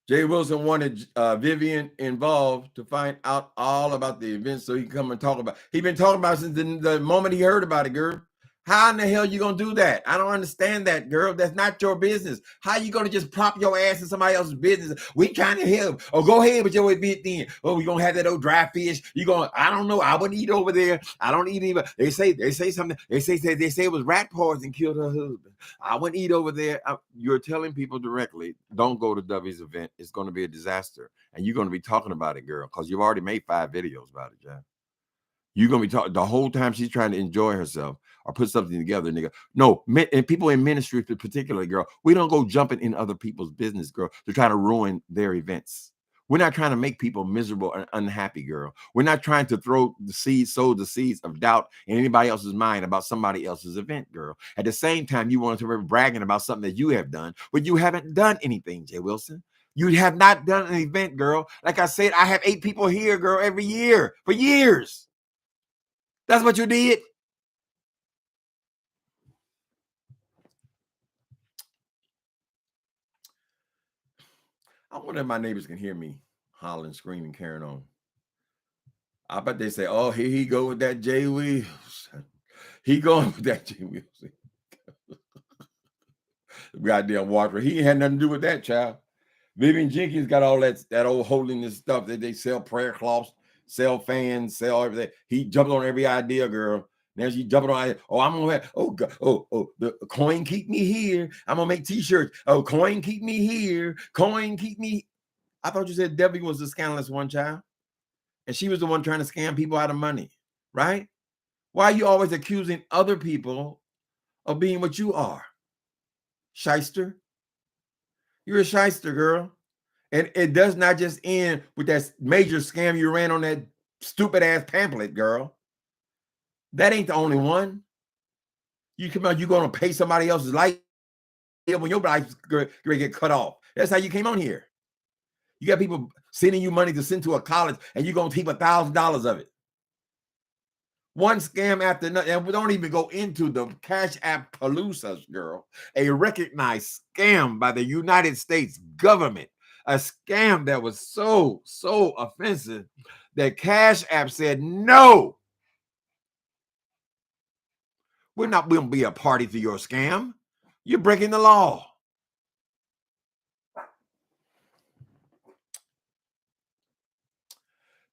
Speaker 1: Jay Wilson wanted Vivian involved to find out all about the event so he can come and talk about it. He's been talking about it since the moment he heard about it, girl. How in the hell you gonna do that? I don't understand that, girl. That's not your business. How you gonna just prop your ass in somebody else's business? We trying to help. Oh, go ahead with your event then. Oh, we gonna have that old dry fish. You gonna? I don't know. I wouldn't eat over there. I don't eat either. They say something. They say it was rat poison killed her husband. I wouldn't eat over there. You're telling people directly, don't go to W's event. It's gonna be a disaster, and you're gonna be talking about it, girl, because you've already made 5 videos about it, Jack. You're gonna be talking the whole time she's trying to enjoy herself or put something together, nigga. No, and people in ministry, particularly, girl, we don't go jumping in other people's business, girl, to try to ruin their events. We're not trying to make people miserable and unhappy, girl. We're not trying to sow the seeds of doubt in anybody else's mind about somebody else's event, girl. At the same time, you want to be bragging about something that you have done, but you haven't done anything, Jay Wilson. You have not done an event, girl. Like I said, I have 8 people here, girl, every year for years. That's what you did. I wonder if my neighbors can hear me hollering, screaming, carrying on. I bet they say, oh, here he go with that Jay Wheels. He going with that Jay Wheels. Goddamn water. He ain't had nothing to do with that, child. Vivian Jenkins got all that old holiness stuff that they sell prayer cloths, sell fans, sell everything. He jumped on every idea, girl. Now she jumping on, I'm gonna have, the coin keep me here. I'm gonna make t-shirts. Oh, coin keep me here. Coin keep me. I thought you said Debbie was the scandalous one, child. And she was the one trying to scam people out of money, right? Why are you always accusing other people of being what you are? Shyster. You're a shyster, girl. And it does not just end with that major scam you ran on that stupid ass pamphlet, girl. That ain't the only one. You come out, you're gonna pay somebody else's life when your life's gonna get cut off. That's how you came on here. You got people sending you money to send to a college, and you're gonna keep $1,000 of it. One scam after another, and we don't even go into the Cash App Palousas, girl. A recognized scam by the United States government. A scam that was so offensive that Cash App said, no, we're not going to be a party to your scam. You're breaking the law.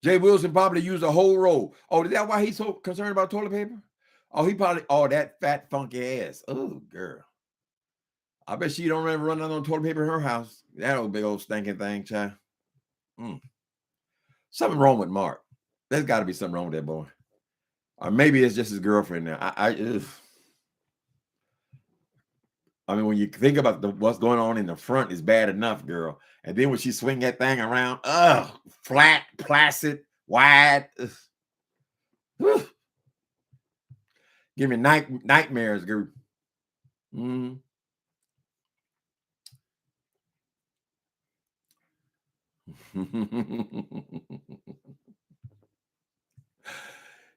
Speaker 1: Jay Wilson probably used a whole roll. Oh, is that why he's so concerned about toilet paper? Oh, he probably, that fat, funky ass. Oh, girl. I bet she don't ever run out on toilet paper in her house. That old big old stinking thing, child. Something wrong with Mark. There's got to be something wrong with that boy. Or maybe it's just his girlfriend now. I mean, when you think about what's going on in the front is bad enough, girl. And then when she swing that thing around, flat, placid, wide. Give me nightmares, girl.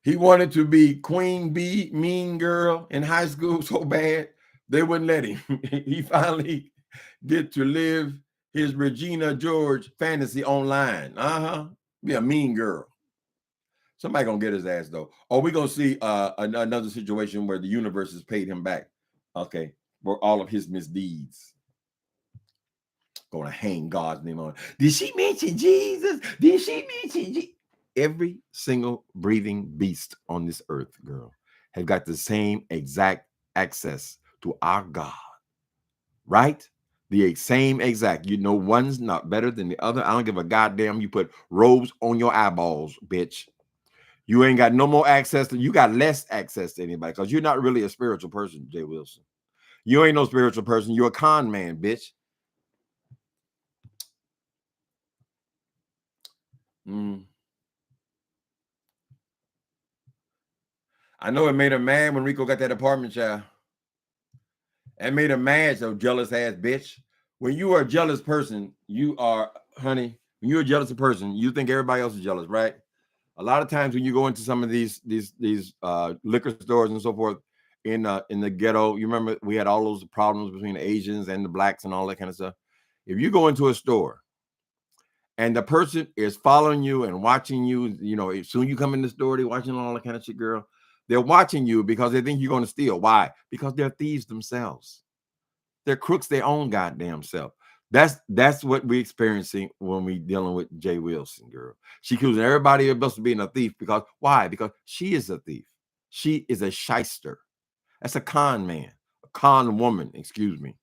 Speaker 1: He wanted to be Queen Bee, mean girl in high school so bad they wouldn't let him. He finally get to live his Regina George fantasy online. Be a mean girl. Somebody gonna get his ass though. Or we gonna see another situation where the universe has paid him back. Okay, for all of his misdeeds. Gonna hang God's name on. Did she mention Jesus? Did she mention Jesus? Every single breathing beast on this earth, girl, has got the same exact access to our God, right? The same exact. You know, one's not better than the other. I don't give a goddamn. You put robes on your eyeballs, bitch. You ain't got no more access to, you got less access to anybody because you're not really a spiritual person, Jay Wilson. You ain't no spiritual person. You're a con man, bitch. I know it made her mad when Rico got that apartment, child. It made her mad, so jealous ass bitch. When you are a jealous person, you are, honey, when you're a jealous person, you think everybody else is jealous, right? A lot of times when you go into some of these liquor stores and so forth in the ghetto, you remember we had all those problems between the Asians and the blacks and all that kind of stuff. If you go into a store and the person is following you and watching you, you know, as soon as you come in the store, they're watching all that kind of shit, girl. They're watching you because they think you're going to steal. Why? Because they're thieves themselves. They're crooks their own goddamn self. That's what we're experiencing when we dealing with Jay Wilson, girl. She accusing everybody else of being a thief because why? Because she is a thief. She is a shyster. That's a con man, a con woman. Excuse me.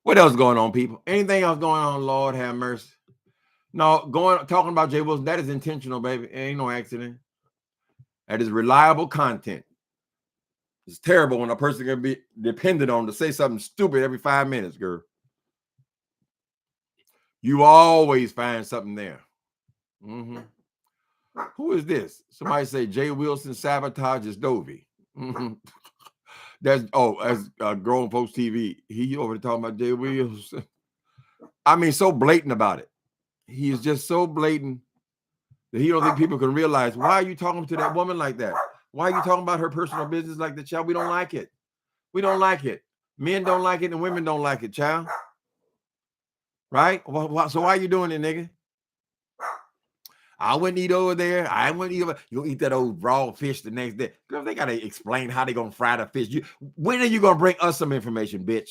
Speaker 1: What else going on, people? Anything else going on? Lord have mercy. No, talking about Jay Wilson. That is intentional, baby. It ain't no accident. That is reliable content. It's terrible when a person can be dependent on to say something stupid every 5 minutes, girl. You always find something there. Who is this? Somebody say Jay Wilson sabotages Dovey. That's Grown Folks TV. He over there talking about Jay Wilson. I mean, so blatant about it. He is just so blatant that he don't think people can realize. Why are you talking to that woman like that? Why are you talking about her personal business like that, child? We don't like it. We don't like it. Men don't like it and women don't like it, child. Right? So why are you doing it, nigga? I wouldn't eat over there. I wouldn't eat over. You'll eat that old raw fish the next day. Girl, they got to explain how they going to fry the fish. When are you going to bring us some information, bitch?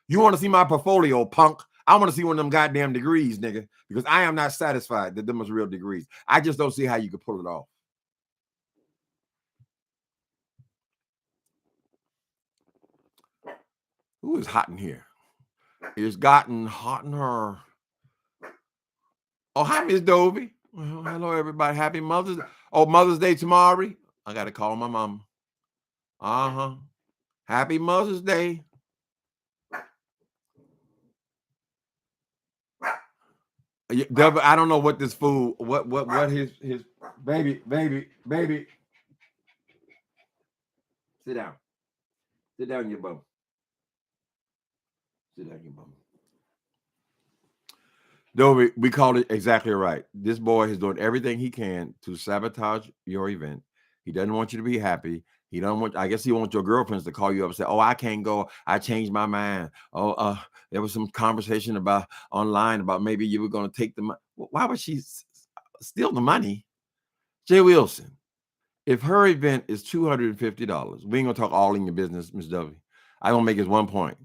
Speaker 1: You want to see my portfolio, punk? I want to see one of them goddamn degrees, nigga, because I am not satisfied that them was real degrees. I just don't see how you could pull it off. Who is hot in here? It's gotten hot in her. Oh, hi, Miss Dovey. Well, hello, everybody. Happy Mother's Day. Oh, Mother's Day tomorrow. I got to call my mom. Happy Mother's Day. I don't know what this fool, what his baby. Sit down. Sit down, you bum. Sit down, you bum. Dovey, we called it exactly right. This boy is doing everything he can to sabotage your event. He doesn't want you to be happy. He don't want. I guess he wants your girlfriends to call you up and say, "Oh, I can't go. I changed my mind. Oh, there was some conversation about online about maybe you were going to take the money. Why would she steal the money?" Jay Wilson, if her event is $250, we ain't gonna talk all in your business, Ms. W. I gonna make this one point.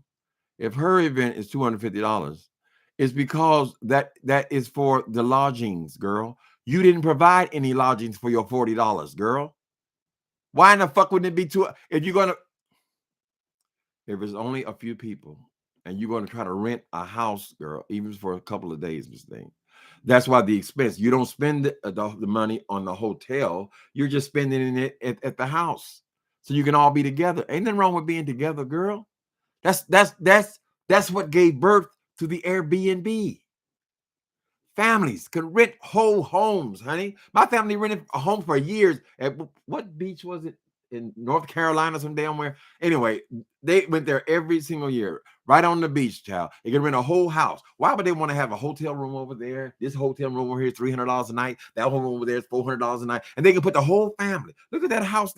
Speaker 1: If her event is $250. It's because that is for the lodgings, girl. You didn't provide any lodgings for your $40, girl. Why in the fuck wouldn't it be if it's only a few people and you're going to try to rent a house, girl, even for a couple of days, Miss Thing. That's why the expense, you don't spend the money on the hotel. You're just spending it at the house. So you can all be together. Ain't nothing wrong with being together, girl. That's what gave birth to the Airbnb. Families could rent whole homes, honey. My family rented a home for years. At what beach was it? In North Carolina, some damn where. Anyway, they went there every single year, right on the beach, child. They can rent a whole house. Why would they want to have a hotel room over there? This hotel room over here is $300 a night. That whole room over there is $400 a night. And they can put the whole family. Look at that house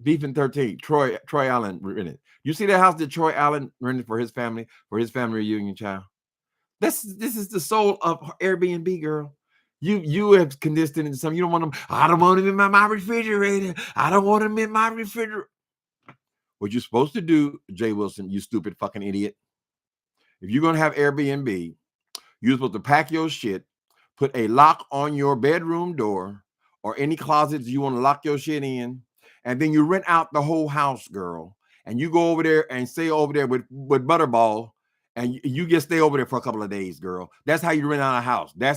Speaker 1: Beef and 13, Troy Allen rented. You see that house that Troy Allen rented for his family reunion, child? This is the soul of Airbnb, girl. You have condensed it into something. You don't want them. I don't want them in my refrigerator. I don't want them in my refrigerator. What you're supposed to do, Jay Wilson, you stupid fucking idiot. If you're gonna have Airbnb, you're supposed to pack your shit, put a lock on your bedroom door or any closets you want to lock your shit in, and then you rent out the whole house, girl, and you go over there and stay over there with Butterball, and you just stay over there for a couple of days, girl. That's how you rent out a house. That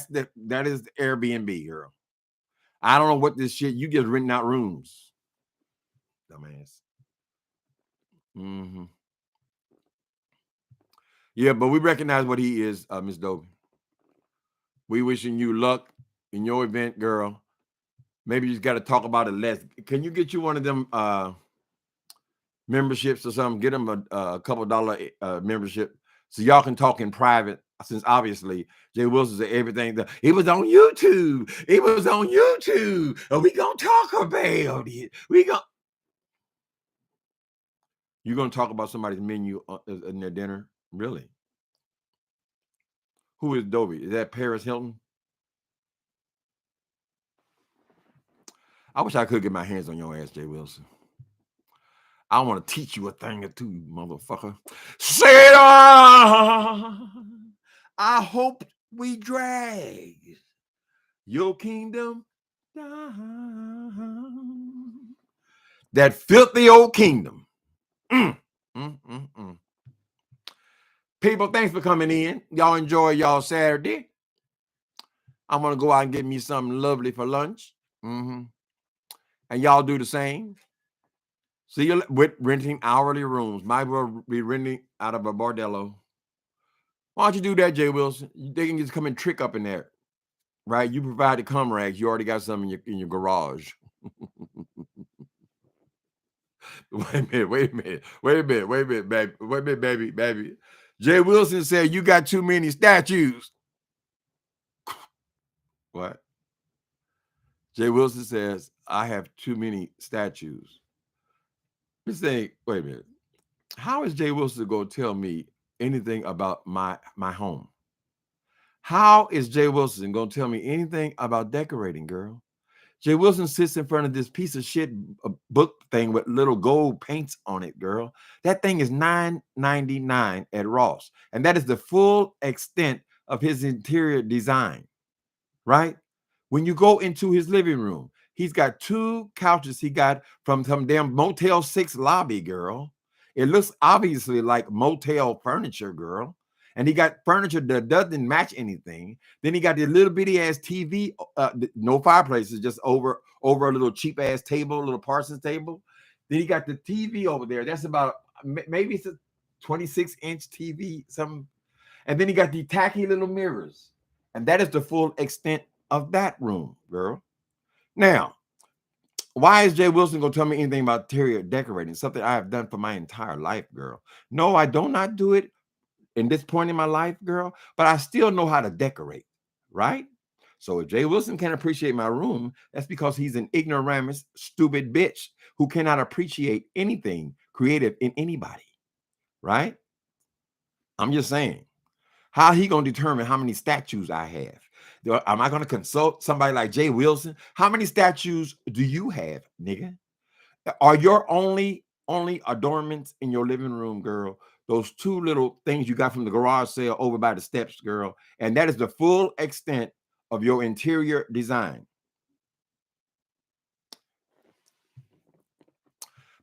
Speaker 1: is the Airbnb, girl. I don't know what this shit. You just renting out rooms, dumbass. Mm-hmm. Yeah, but we recognize what he is, Miss Dobie. We wishing you luck in your event, girl. Maybe you just got to talk about it less. Can you get you one of them memberships or something? Get them a couple $1 membership so y'all can talk in private. Since obviously Jay Wilson said everything that it was on YouTube. It was on YouTube. And we gonna talk about it. You're gonna talk about somebody's menu in their dinner? Really? Who is Dobie? Is that Paris Hilton? I wish I could get my hands on your ass, Jay Wilson. I want to teach you a thing or two, you motherfucker. Satan, I hope we drag your kingdom down. That filthy old kingdom. People, thanks for coming in. Y'all enjoy y'all Saturday. I'm going to go out and get me something lovely for lunch. And y'all do the same. See you with renting hourly rooms. Might well be renting out of a bordello. Why don't you do that, Jay Wilson? They can just come and trick up in there, right? You provide the cum rags. You already got some in your garage. Wait a minute, baby. Jay Wilson said you got too many statues. What? Jay Wilson says I have too many statues. Let's say, wait a minute. How is Jay Wilson going to tell me anything about my home? How is Jay Wilson going to tell me anything about decorating, girl? Jay Wilson sits in front of this piece of shit book thing with little gold paints on it, girl. That thing is $9.99 at Ross. And that is the full extent of his interior design, right? When you go into his living room, he's got 2 couches he got from some damn Motel 6 lobby, girl. It looks obviously like motel furniture, girl. And he got furniture that doesn't match anything. Then he got this little bitty ass TV, no fireplaces, just over a little cheap ass table, a little Parsons table. Then he got the TV over there. That's about, maybe it's a 26-inch TV, something. And then he got the tacky little mirrors. And that is the full extent of that room, girl. Now, why is Jay Wilson going to tell me anything about interior decorating? Something I have done for my entire life, girl. No, I do not do it in this point in my life, girl, but I still know how to decorate, right? So if Jay Wilson can't appreciate my room, that's because he's an ignoramus, stupid bitch who cannot appreciate anything creative in anybody, right? I'm just saying. How he going to determine how many statues I have? Am I going to consult somebody like Jay Wilson? How many statues do you have, nigga? Are your only adornments in your living room, girl, those 2 little things you got from the garage sale over by the steps, girl? And that is the full extent of your interior design.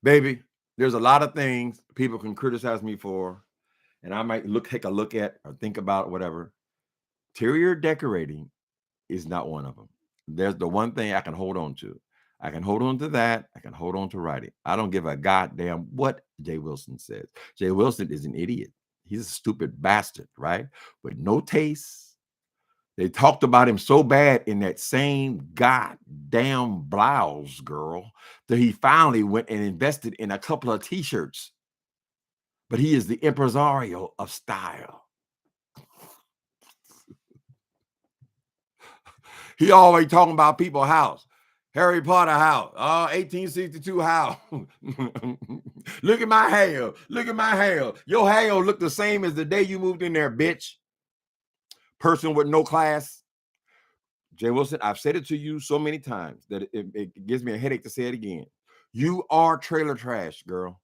Speaker 1: Baby, there's a lot of things people can criticize me for, and I might take a look at or think about whatever. Interior decorating is not one of them. There's the one thing I can hold on to. I can hold on to that. I can hold on to writing. I don't give a goddamn what Jay Wilson says. Jay Wilson is an idiot. He's a stupid bastard, right? With no taste. They talked about him so bad in that same goddamn blouse, girl, that he finally went and invested in a couple of t-shirts. But he is the impresario of style. He always talking about people's house. Harry Potter house. 1862 house. Look at my hair. Look at my hair. Your hair look the same as the day you moved in there, bitch. Person with no class. Jay Wilson, I've said it to you so many times that it gives me a headache to say it again. You are trailer trash, girl.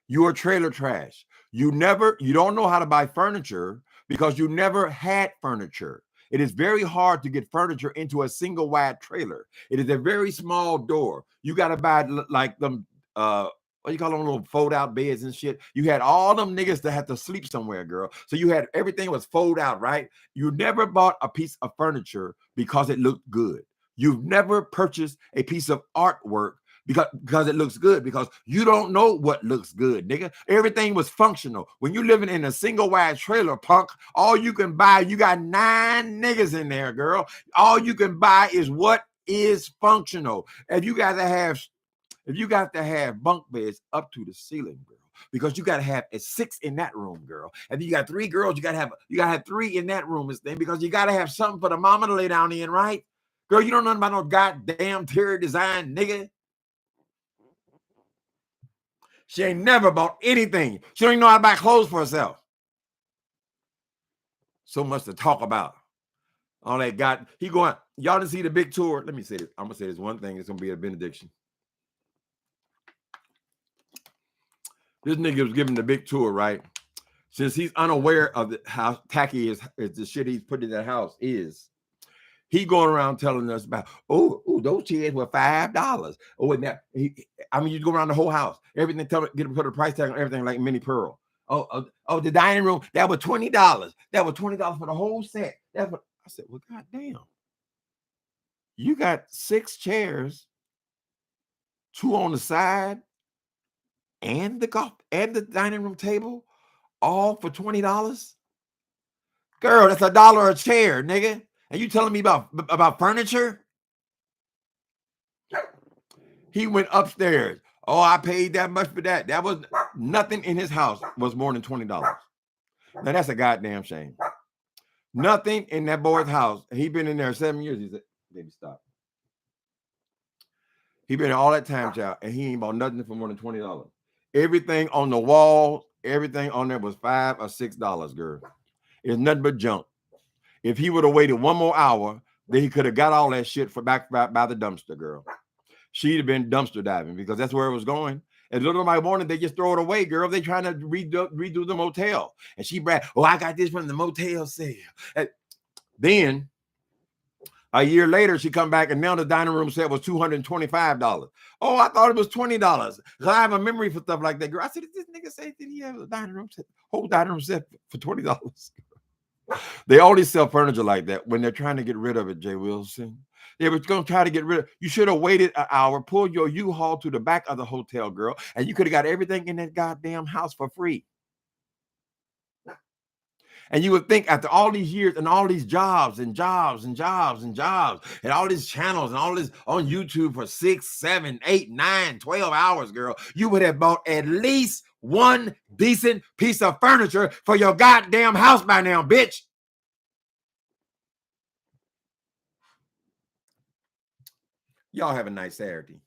Speaker 1: You are trailer trash. You don't know how to buy furniture because you never had furniture. It is very hard to get furniture into a single wide trailer. It is a very small door. You got to buy like them, what you call them, little fold out beds and shit. You had all them niggas that had to sleep somewhere, girl. So you had everything was fold out, right? You never bought a piece of furniture because it looked good. You've never purchased a piece of artwork because it looks good, because you don't know what looks good, nigga. Everything was functional. When you're living in a single wide trailer, punk, all you can buy, you got 9 niggas in there, girl. All you can buy is what is functional. If you got to have bunk beds up to the ceiling, girl, because you got to have a 6 in that room, girl. If you got 3 girls, you got to have 3 in that room, because you got to have something for the mama to lay down in, right? Girl, you don't know about no goddamn interior design, nigga. She ain't never bought anything. She don't even know how to buy clothes for herself. So much to talk about. All that got, y'all didn't see the big tour. Let me say this. I'm going to say this one thing. It's going to be a benediction. This nigga was giving the big tour, right? Since he's unaware of how tacky the shit he's put in that house is, he going around telling us about, oh, those chairs were $5. Oh, and that, you go around the whole house, everything, put a price tag on everything like Minnie Pearl. Oh, the dining room, that was $20. That was $20 for the whole set. That's what I said. Well, goddamn, you got 6 chairs, 2 on the side, and the dining room table, all for $20. Girl, that's $1 a chair, nigga. And you telling me about furniture? He went upstairs. Oh, I paid that much for that. That was nothing in his house was more than $20. Now that's a goddamn shame. Nothing in that boy's house. He been in there 7 years. He said, baby, stop. He been in all that time, child, and he ain't bought nothing for more than $20. Everything on the wall, everything on there was $5 or $6, girl. It's nothing but junk. If he would have waited 1 more hour, then he could have got all that shit back by the dumpster, girl. She'd have been dumpster diving, because that's where it was going. And little by morning, they just throw it away, girl. They trying to redo the motel. And she bragged, oh, I got this from the motel sale. And then a year later, she come back, and now the dining room set was $225. Oh, I thought it was $20. Because I have a memory for stuff like that, girl. I said, did this nigga say that he have a dining room set, whole dining room set for $20? They only sell furniture like that when they're trying to get rid of it, Jay Wilson. They were going to try to get rid of it. You should have waited an hour, pulled your U-Haul to the back of the hotel, girl, and you could have got everything in that goddamn house for free. And you would think, after all these years and all these jobs and all these channels and all this on YouTube for 6, 7, 8, 9, 12 hours, girl, you would have bought at least 1 decent piece of furniture for your goddamn house by now, bitch. Y'all have a nice Saturday.